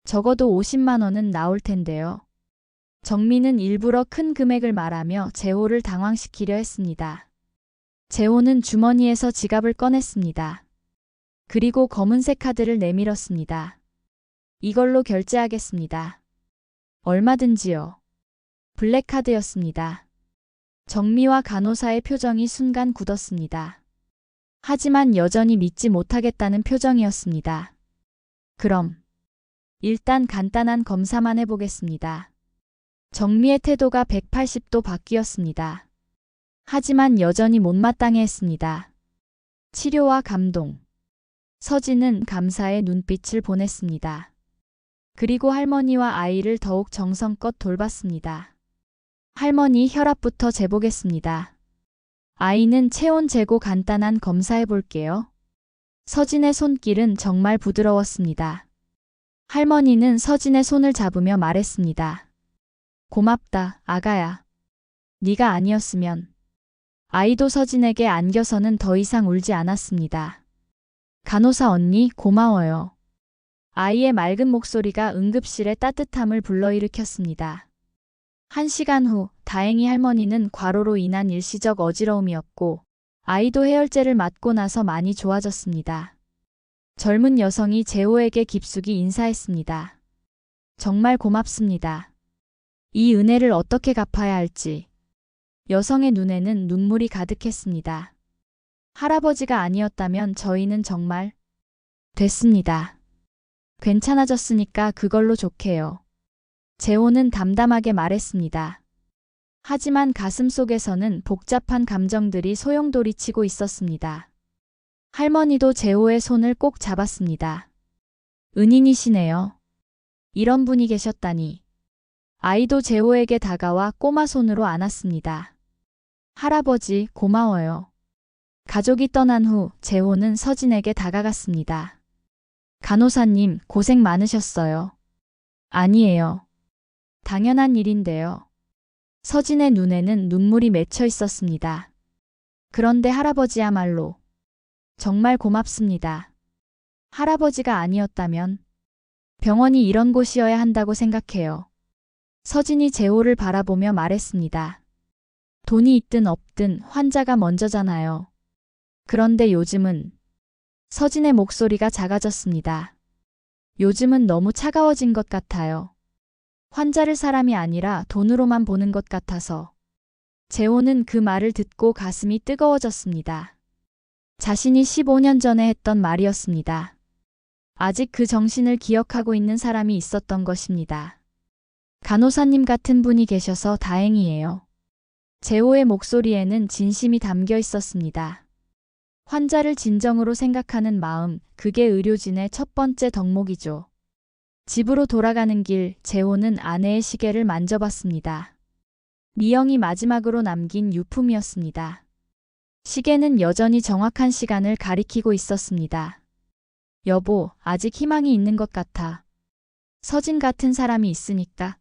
적어도 50만 원은 나올 텐데요. 정미는 일부러 큰 금액을 말하며 재호를 당황시키려 했습니다. 재호는 주머니에서 지갑을 꺼냈습니다. 그리고 검은색 카드를 내밀었습니다. 이걸로 결제하겠습니다. 얼마든지요. 블랙카드였습니다. 정미와 간호사의 표정이 순간 굳었습니다. 하지만 여전히 믿지 못하겠다는 표정이었습니다. 그럼 일단 간단한 검사만 해보겠습니다. 정미의 태도가 180도 바뀌었습니다. 하지만 여전히 못마땅해 했습니다. 치료와 감동. 서진은 감사의 눈빛을 보냈습니다. 그리고 할머니와 아이를 더욱 정성껏 돌봤습니다. 할머니 혈압부터 재보겠습니다. 아이는 체온 재고 간단한 검사해 볼게요. 서진의 손길은 정말 부드러웠습니다. 할머니는 서진의 손을 잡으며 말했습니다. 고맙다, 아가야. 네가 아니었으면. 아이도 서진에게 안겨서는 더 이상 울지 않았습니다. 간호사 언니, 고마워요. 아이의 맑은 목소리가 응급실의 따뜻함을 불러일으켰습니다. 1시간 후, 다행히 할머니는 과로로 인한 일시적 어지러움이었고, 아이도 해열제를 맞고 나서 많이 좋아졌습니다. 젊은 여성이 재호에게 깊숙이 인사했습니다. 정말 고맙습니다. 이 은혜를 어떻게 갚아야 할지. 여성의 눈에는 눈물이 가득했습니다. 할아버지가 아니었다면 저희는 정말 됐습니다. 괜찮아졌으니까 그걸로 좋게요. 재호는 담담하게 말했습니다. 하지만 가슴속에서는 복잡한 감정들이 소용돌이치고 있었습니다. 할머니도 재호의 손을 꼭 잡았습니다. 은인이시네요. 이런 분이 계셨다니. 아이도 재호에게 다가와 꼬마 손으로 안았습니다. 할아버지, 고마워요. 가족이 떠난 후 재호는 서진에게 다가갔습니다. 간호사님, 고생 많으셨어요. 아니에요. 당연한 일인데요. 서진의 눈에는 눈물이 맺혀 있었습니다. 그런데 할아버지야말로 정말 고맙습니다. 할아버지가 아니었다면 병원이 이런 곳이어야 한다고 생각해요. 서진이 재호를 바라보며 말했습니다. 돈이 있든 없든 환자가 먼저잖아요. 그런데 요즘은 서진의 목소리가 작아졌습니다. 요즘은 너무 차가워진 것 같아요. 환자를 사람이 아니라 돈으로만 보는 것 같아서. 재호는 그 말을 듣고 가슴이 뜨거워졌습니다. 자신이 15년 전에 했던 말이었습니다. 아직 그 정신을 기억하고 있는 사람이 있었던 것입니다. 간호사님 같은 분이 계셔서 다행이에요. 재호의 목소리에는 진심이 담겨 있었습니다. 환자를 진정으로 생각하는 마음, 그게 의료진의 첫 번째 덕목이죠. 집으로 돌아가는 길, 재호는 아내의 시계를 만져봤습니다. 미영이 마지막으로 남긴 유품이었습니다. 시계는 여전히 정확한 시간을 가리키고 있었습니다. 여보, 아직 희망이 있는 것 같아. 서진 같은 사람이 있으니까.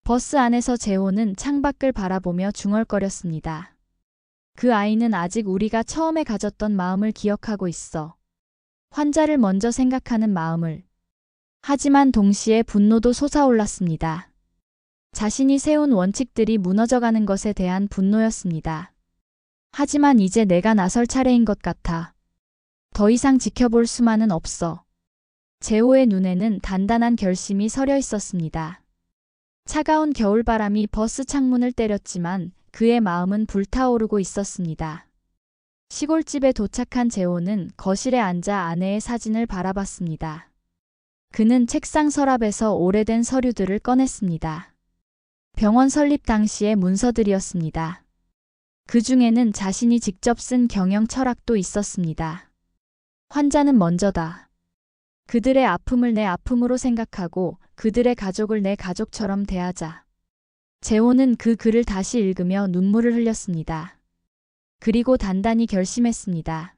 버스 안에서 재호는 창밖을 바라보며 중얼거렸습니다. 그 아이는 아직 우리가 처음에 가졌던 마음을 기억하고 있어. 환자를 먼저 생각하는 마음을. 하지만 동시에 분노도 솟아올랐습니다. 자신이 세운 원칙들이 무너져가는 것에 대한 분노였습니다. 하지만 이제 내가 나설 차례인 것 같아. 더 이상 지켜볼 수만은 없어. 재호의 눈에는 단단한 결심이 서려 있었습니다. 차가운 겨울바람이 버스 창문을 때렸지만 그의 마음은 불타오르고 있었습니다. 시골집에 도착한 재호는 거실에 앉아 아내의 사진을 바라봤습니다. 그는 책상 서랍에서 오래된 서류들을 꺼냈습니다. 병원 설립 당시의 문서들이었습니다. 그 중에는 자신이 직접 쓴 경영 철학도 있었습니다. 환자는 먼저다. 그들의 아픔을 내 아픔으로 생각하고 그들의 가족을 내 가족처럼 대하자. 재호는 그 글을 다시 읽으며 눈물을 흘렸습니다. 그리고 단단히 결심했습니다.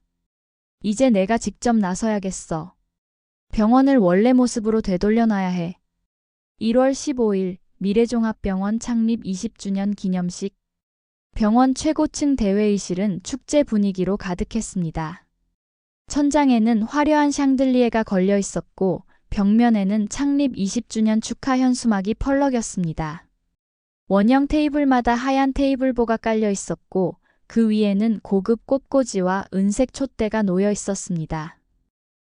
이제 내가 직접 나서야겠어. 병원을 원래 모습으로 되돌려놔야 해. 1월 15일 미래종합병원 창립 20주년 기념식. 병원 최고층 대회의실은 축제 분위기로 가득했습니다. 천장에는 화려한 샹들리에가 걸려 있었고 벽면에는 창립 20주년 축하 현수막이 펄럭였습니다. 원형 테이블마다 하얀 테이블보가 깔려 있었고 그 위에는 고급 꽃꽂이와 은색 촛대가 놓여 있었습니다.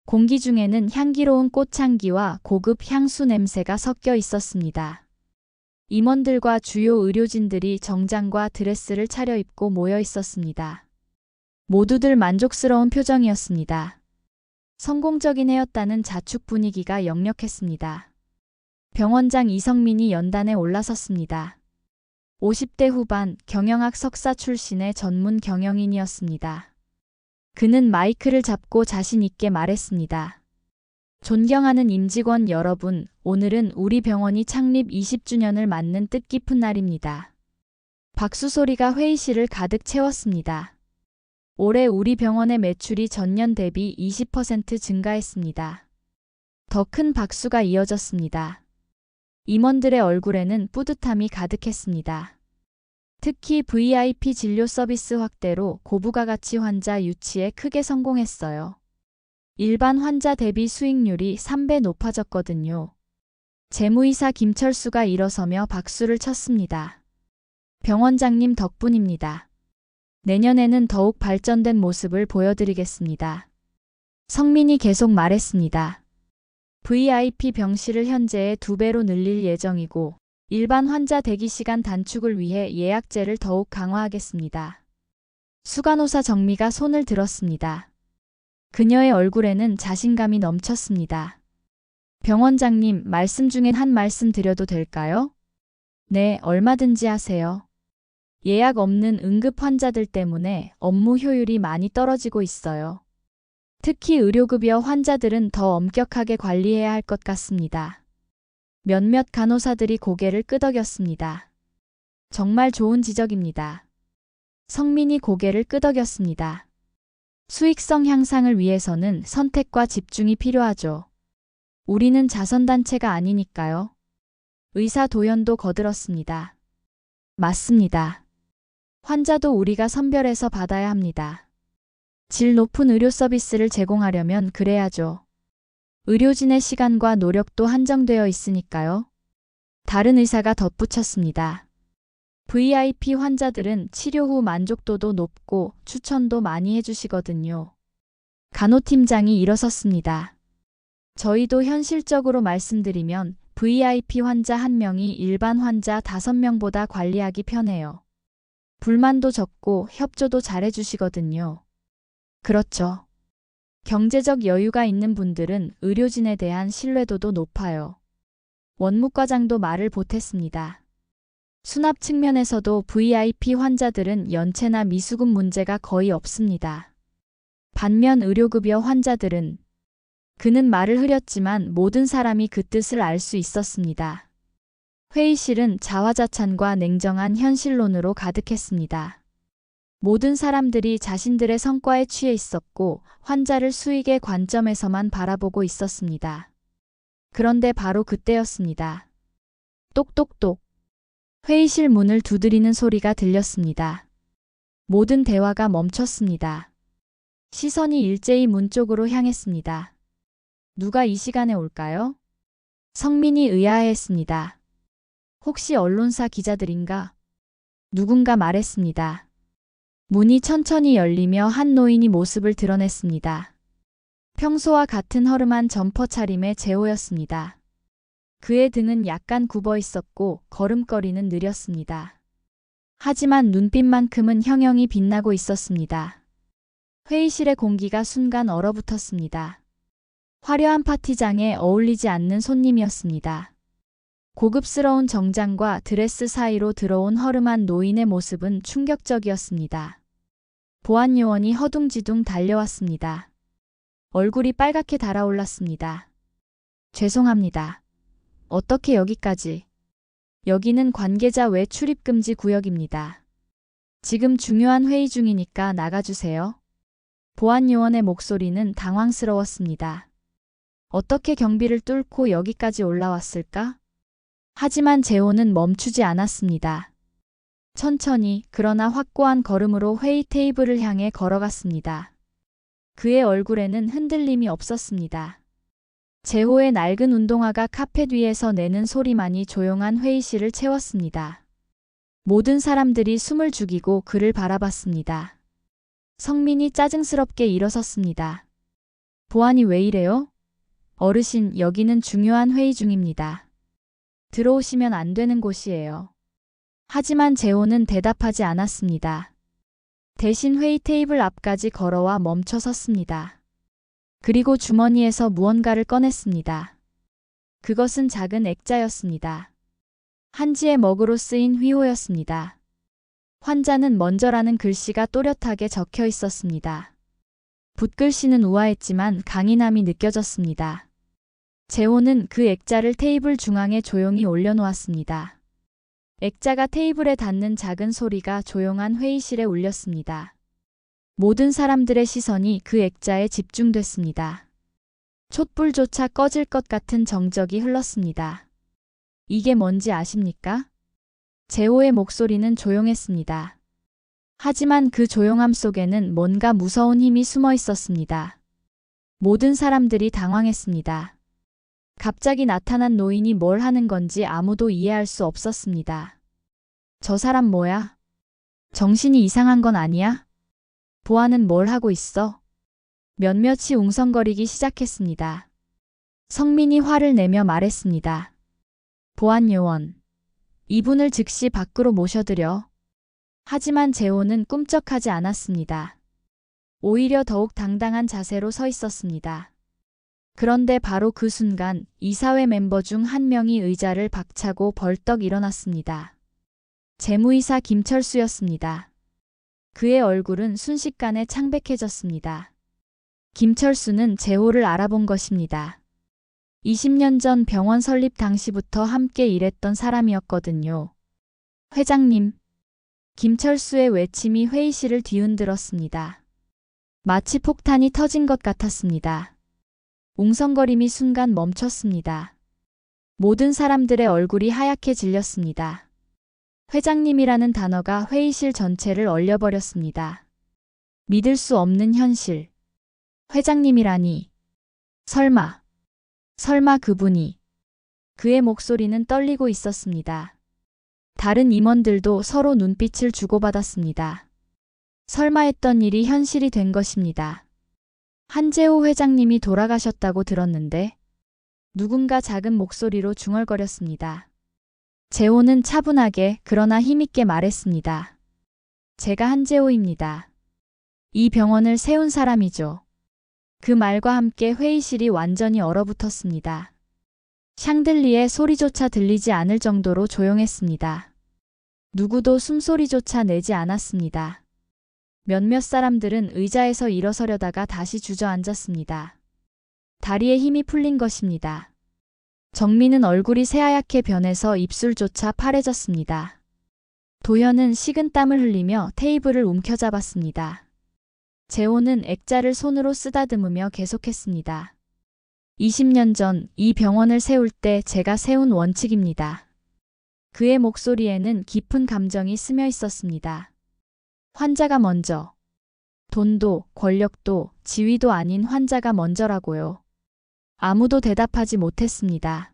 공기 중에는 향기로운 꽃향기와 고급 향수 냄새가 섞여 있었습니다. 임원들과 주요 의료진들이 정장과 드레스를 차려입고 모여 있었습니다. 모두들 만족스러운 표정이었습니다. 성공적인 해였다는 자축 분위기가 역력했습니다. 병원장 이성민이 연단에 올라섰습니다. 50대 후반 경영학 석사 출신의 전문 경영인이었습니다. 그는 마이크를 잡고 자신 있게 말했습니다. 존경하는 임직원 여러분, 오늘은 우리 병원이 창립 20주년을 맞는 뜻깊은 날입니다. 박수 소리가 회의실을 가득 채웠습니다. 올해 우리 병원의 매출이 전년 대비 20% 증가했습니다. 더 큰 박수가 이어졌습니다. 임원들의 얼굴에는 뿌듯함이 가득했습니다. 특히 VIP 진료 서비스 확대로 고부가가치 환자 유치에 크게 성공했어요. 일반 환자 대비 수익률이 3배 높아졌거든요. 재무이사 김철수가 일어서며 박수를 쳤습니다. 병원장님 덕분입니다. 내년에는 더욱 발전된 모습을 보여드리겠습니다. 성민이 계속 말했습니다. VIP 병실을 현재의 2배로 늘릴 예정이고 일반 환자 대기시간 단축을 위해 예약제를 더욱 강화하겠습니다. 수간호사 정미가 손을 들었습니다. 그녀의 얼굴에는 자신감이 넘쳤습니다. 병원장님, 말씀 중에 한 말씀 드려도 될까요? 네, 얼마든지 하세요. 예약 없는 응급 환자들 때문에 업무 효율이 많이 떨어지고 있어요. 특히 의료급여 환자들은 더 엄격하게 관리해야 할 것 같습니다. 몇몇 간호사들이 고개를 끄덕였습니다. 정말 좋은 지적입니다. 성민이 고개를 끄덕였습니다. 수익성 향상을 위해서는 선택과 집중이 필요하죠. 우리는 자선단체가 아니니까요. 의사 도연도 거들었습니다. 맞습니다. 환자도 우리가 선별해서 받아야 합니다. 질 높은 의료 서비스를 제공하려면 그래야죠. 의료진의 시간과 노력도 한정되어 있으니까요. 다른 의사가 덧붙였습니다. VIP 환자들은 치료 후 만족도도 높고 추천도 많이 해주시거든요. 간호팀장이 일어섰습니다. 저희도 현실적으로 말씀드리면 VIP 환자 1명이 일반 환자 5명보다 관리하기 편해요. 불만도 적고 협조도 잘해주시거든요. 그렇죠. 경제적 여유가 있는 분들은 의료진에 대한 신뢰도도 높아요. 원무과장도 말을 보탰습니다. 수납 측면에서도 VIP 환자들은 연체나 미수급 문제가 거의 없습니다. 반면 의료급여 환자들은 그는 말을 흐렸지만 모든 사람이 그 뜻을 알 수 있었습니다. 회의실은 자화자찬과 냉정한 현실론으로 가득했습니다. 모든 사람들이 자신들의 성과에 취해 있었고 환자를 수익의 관점에서만 바라보고 있었습니다. 그런데 바로 그때였습니다. 똑똑똑. 회의실 문을 두드리는 소리가 들렸습니다. 모든 대화가 멈췄습니다. 시선이 일제히 문 쪽으로 향했습니다. 누가 이 시간에 올까요? 성민이 의아해했습니다. 혹시 언론사 기자들인가? 누군가 말했습니다. 문이 천천히 열리며 한 노인이 모습을 드러냈습니다. 평소와 같은 허름한 점퍼 차림의 제호였습니다. 그의 등은 약간 굽어 있었고 걸음걸이는 느렸습니다. 하지만 눈빛만큼은 형형이 빛나고 있었습니다. 회의실의 공기가 순간 얼어붙었습니다. 화려한 파티장에 어울리지 않는 손님이었습니다. 고급스러운 정장과 드레스 사이로 들어온 허름한 노인의 모습은 충격적이었습니다. 보안 요원이 허둥지둥 달려왔습니다. 얼굴이 빨갛게 달아올랐습니다. 죄송합니다. 어떻게 여기까지? 여기는 관계자 외 출입금지 구역입니다. 지금 중요한 회의 중이니까 나가주세요. 보안 요원의 목소리는 당황스러웠습니다. 어떻게 경비를 뚫고 여기까지 올라왔을까? 하지만 제호는 멈추지 않았습니다. 천천히 그러나 확고한 걸음으로 회의 테이블을 향해 걸어갔습니다. 그의 얼굴에는 흔들림이 없었습니다. 제호의 낡은 운동화가 카펫 위에서 내는 소리만이 조용한 회의실을 채웠습니다. 모든 사람들이 숨을 죽이고 그를 바라봤습니다. 성민이 짜증스럽게 일어섰습니다. 보안이 왜 이래요? 어르신, 여기는 중요한 회의 중입니다. 들어오시면 안 되는 곳이에요. 하지만 제호는 대답하지 않았습니다. 대신 회의 테이블 앞까지 걸어와 멈춰 섰습니다. 그리고 주머니에서 무언가를 꺼냈습니다. 그것은 작은 액자였습니다. 한지의 먹으로 쓰인 휘호였습니다. 환자는 먼저라는 글씨가 또렷하게 적혀 있었습니다. 붓글씨는 우아했지만 강인함이 느껴졌습니다. 제호는 그 액자를 테이블 중앙에 조용히 올려놓았습니다. 액자가 테이블에 닿는 작은 소리가 조용한 회의실에 울렸습니다. 모든 사람들의 시선이 그 액자에 집중됐습니다. 촛불조차 꺼질 것 같은 정적이 흘렀습니다. 이게 뭔지 아십니까? 제호의 목소리는 조용했습니다. 하지만 그 조용함 속에는 뭔가 무서운 힘이 숨어 있었습니다. 모든 사람들이 당황했습니다. 갑자기 나타난 노인이 뭘 하는 건지 아무도 이해할 수 없었습니다. 저 사람 뭐야? 정신이 이상한 건 아니야? 보안은 뭘 하고 있어? 몇몇이 웅성거리기 시작했습니다. 성민이 화를 내며 말했습니다. 보안 요원, 이분을 즉시 밖으로 모셔드려. 하지만 제호는 꿈쩍하지 않았습니다. 오히려 더욱 당당한 자세로 서 있었습니다. 그런데 바로 그 순간 이사회 멤버 중 한 명이 의자를 박차고 벌떡 일어났습니다. 재무이사 김철수였습니다. 그의 얼굴은 순식간에 창백해졌습니다. 김철수는 제호를 알아본 것입니다. 20년 전 병원 설립 당시부터 함께 일했던 사람이었거든요. 회장님. 김철수의 외침이 회의실을 뒤흔들었습니다. 마치 폭탄이 터진 것 같았습니다. 웅성거림이 순간 멈췄습니다. 모든 사람들의 얼굴이 하얗게 질렸습니다. 회장님이라는 단어가 회의실 전체를 얼려버렸습니다. 믿을 수 없는 현실. 회장님이라니. 설마 그분이. 그의 목소리는 떨리고 있었습니다. 다른 임원들도 서로 눈빛을 주고받았습니다. 설마 했던 일이 현실이 된 것입니다. 한재호 회장님이 돌아가셨다고 들었는데 누군가 작은 목소리로 중얼거렸습니다. 재호는 차분하게 그러나 힘있게 말했습니다. 제가 한재호입니다. 이 병원을 세운 사람이죠. 그 말과 함께 회의실이 완전히 얼어붙었습니다. 샹들리의 소리조차 들리지 않을 정도로 조용했습니다. 누구도 숨소리조차 내지 않았습니다. 몇몇 사람들은 의자에서 일어서려다가 다시 주저앉았습니다. 다리에 힘이 풀린 것입니다. 정민은 얼굴이 새하얗게 변해서 입술조차 파래졌습니다. 도현은 식은땀을 흘리며 테이블을 움켜잡았습니다. 재호는 액자를 손으로 쓰다듬으며 계속했습니다. 20년 전 이 병원을 세울 때 제가 세운 원칙입니다. 그의 목소리에는 깊은 감정이 스며 있었습니다. 환자가 먼저. 돈도 권력도 지위도 아닌 환자가 먼저라고요. 아무도 대답하지 못했습니다.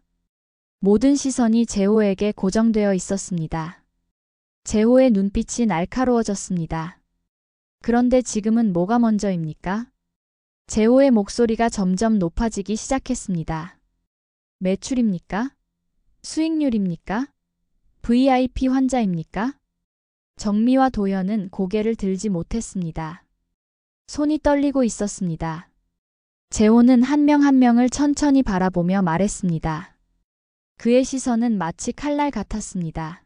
모든 시선이 재호에게 고정되어 있었습니다. 재호의 눈빛이 날카로워졌습니다. 그런데 지금은 뭐가 먼저입니까? 재호의 목소리가 점점 높아지기 시작했습니다. 매출입니까? 수익률입니까? VIP 환자입니까? 정미와 도현은 고개를 들지 못했습니다. 손이 떨리고 있었습니다. 재호는 한 명 한 명을 천천히 바라보며 말했습니다. 그의 시선은 마치 칼날 같았습니다.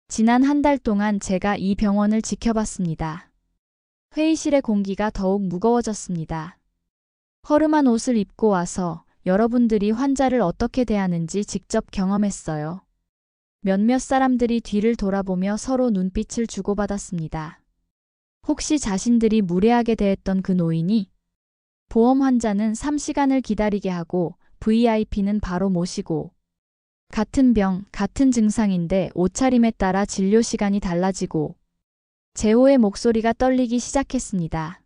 지난 한 달 동안 제가 이 병원을 지켜봤습니다. 회의실의 공기가 더욱 무거워졌습니다. 허름한 옷을 입고 와서 여러분들이 환자를 어떻게 대하는지 직접 경험했어요. 몇몇 사람들이 뒤를 돌아보며 서로 눈빛을 주고받았습니다. 혹시 자신들이 무례하게 대했던 그 노인이? 보험 환자는 3시간을 기다리게 하고 VIP는 바로 모시고 같은 병, 같은 증상인데 옷차림에 따라 진료 시간이 달라지고 재호의 목소리가 떨리기 시작했습니다.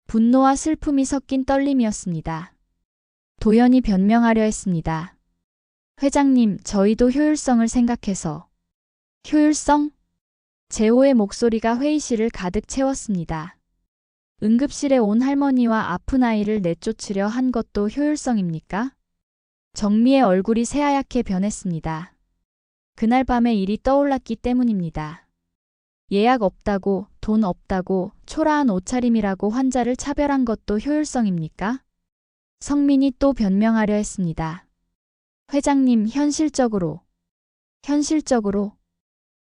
분노와 슬픔이 섞인 떨림이었습니다. 도현이 변명하려 했습니다. 회장님, 저희도 효율성을 생각해서. 효율성? 재호의 목소리가 회의실을 가득 채웠습니다. 응급실에 온 할머니와 아픈 아이를 내쫓으려 한 것도 효율성입니까? 정미의 얼굴이 새하얗게 변했습니다. 그날 밤의 일이 떠올랐기 때문입니다. 예약 없다고, 돈 없다고, 초라한 옷차림이라고 환자를 차별한 것도 효율성입니까? 성민이 또 변명하려 했습니다. 회장님, 현실적으로.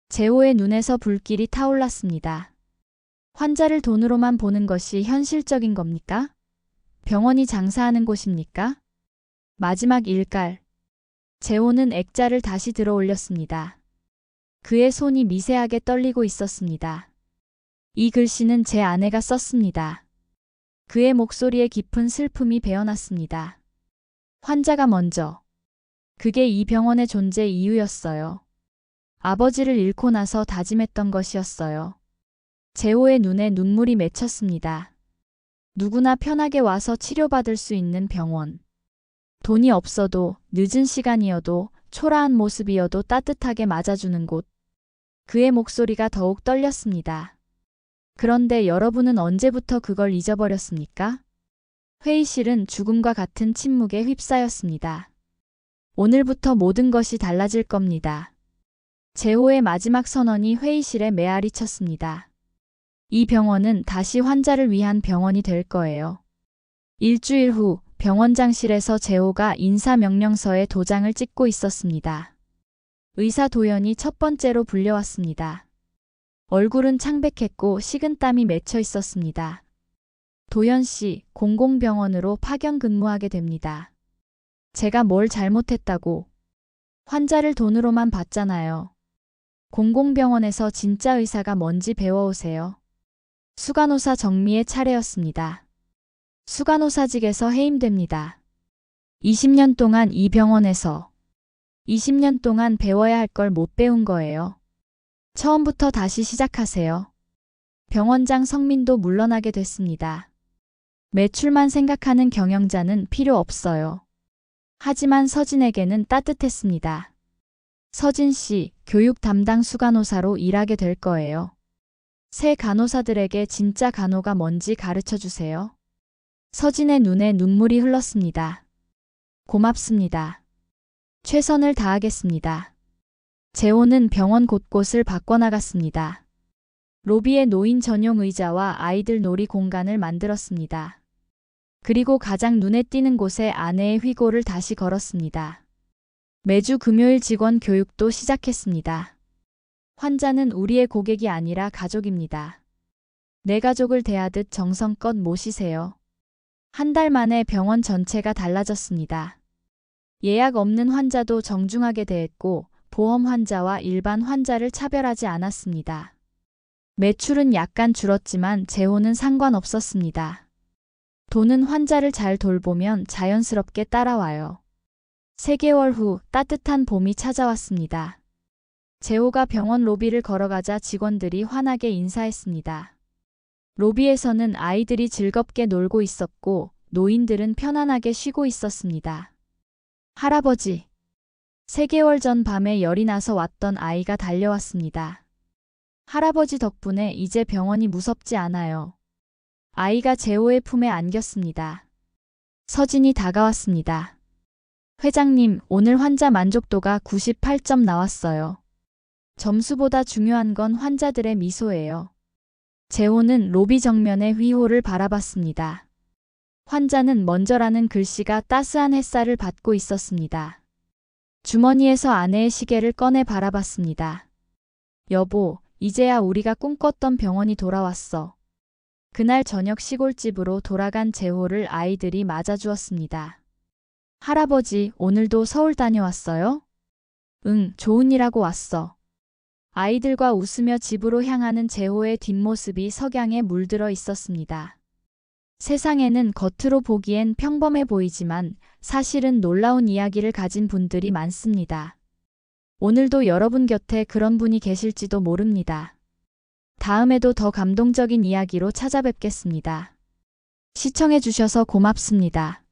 재호의 눈에서 불길이 타올랐습니다. 환자를 돈으로만 보는 것이 현실적인 겁니까? 병원이 장사하는 곳입니까? 마지막 일갈. 재호는 액자를 다시 들어 올렸습니다. 그의 손이 미세하게 떨리고 있었습니다. 이 글씨는 제 아내가 썼습니다. 그의 목소리에 깊은 슬픔이 배어났습니다. 환자가 먼저. 그게 이 병원의 존재 이유였어요. 아버지를 잃고 나서 다짐했던 것이었어요. 재호의 눈에 눈물이 맺혔습니다. 누구나 편하게 와서 치료받을 수 있는 병원. 돈이 없어도, 늦은 시간이어도, 초라한 모습이어도 따뜻하게 맞아주는 곳. 그의 목소리가 더욱 떨렸습니다. 그런데 여러분은 언제부터 그걸 잊어버렸습니까? 회의실은 죽음과 같은 침묵에 휩싸였습니다. 오늘부터 모든 것이 달라질 겁니다. 재호의 마지막 선언이 회의실에 메아리 쳤습니다. 이 병원은 다시 환자를 위한 병원이 될 거예요. 일주일 후 병원장실에서 재호가 인사명령서에 도장을 찍고 있었습니다. 의사 도현이 첫 번째로 불려왔습니다. 얼굴은 창백했고 식은땀이 맺혀 있었습니다. 도현 씨, 공공병원으로 파견 근무하게 됩니다. 제가 뭘 잘못했다고. 환자를 돈으로만 봤잖아요. 공공병원에서 진짜 의사가 뭔지 배워오세요. 수간호사 정미의 차례였습니다. 수간호사직에서 해임됩니다. 20년 동안 이 병원에서 20년 동안 배워야 할 걸 못 배운 거예요. 처음부터 다시 시작하세요. 병원장 성민도 물러나게 됐습니다. 매출만 생각하는 경영자는 필요 없어요. 하지만 서진에게는 따뜻했습니다. 서진 씨, 교육 담당 수간호사로 일하게 될 거예요. 새 간호사들에게 진짜 간호가 뭔지 가르쳐 주세요. 서진의 눈에 눈물이 흘렀습니다. 고맙습니다. 최선을 다하겠습니다. 재호는 병원 곳곳을 바꿔나갔습니다. 로비에 노인 전용 의자와 아이들 놀이 공간을 만들었습니다. 그리고 가장 눈에 띄는 곳에 아내의 휘고를 다시 걸었습니다. 매주 금요일 직원 교육도 시작했습니다. 환자는 우리의 고객이 아니라 가족입니다. 내 가족을 대하듯 정성껏 모시세요. 한 달 만에 병원 전체가 달라졌습니다. 예약 없는 환자도 정중하게 대했고 보험 환자와 일반 환자를 차별하지 않았습니다. 매출은 약간 줄었지만 재호는 상관없었습니다. 돈은 환자를 잘 돌보면 자연스럽게 따라와요. 3개월 후 따뜻한 봄이 찾아왔습니다. 재호가 병원 로비를 걸어가자 직원들이 환하게 인사했습니다. 로비에서는 아이들이 즐겁게 놀고 있었고 노인들은 편안하게 쉬고 있었습니다. 할아버지. 3개월 전 밤에 열이 나서 왔던 아이가 달려왔습니다. 할아버지 덕분에 이제 병원이 무섭지 않아요. 아이가 재호의 품에 안겼습니다. 서진이 다가왔습니다. 회장님, 오늘 환자 만족도가 98점 나왔어요. 점수보다 중요한 건 환자들의 미소예요. 재호는 로비 정면의 휘호를 바라봤습니다. 환자는 먼저라는 글씨가 따스한 햇살을 받고 있었습니다. 주머니에서 아내의 시계를 꺼내 바라봤습니다. 여보, 이제야 우리가 꿈꿨던 병원이 돌아왔어. 그날 저녁 시골집으로 돌아간 재호를 아이들이 맞아주었습니다. 할아버지, 오늘도 서울 다녀왔어요? 응, 좋은 일 하고 왔어. 아이들과 웃으며 집으로 향하는 재호의 뒷모습이 석양에 물들어 있었습니다. 세상에는 겉으로 보기엔 평범해 보이지만 사실은 놀라운 이야기를 가진 분들이 많습니다. 오늘도 여러분 곁에 그런 분이 계실지도 모릅니다. 다음에도 더 감동적인 이야기로 찾아뵙겠습니다. 시청해 주셔서 고맙습니다.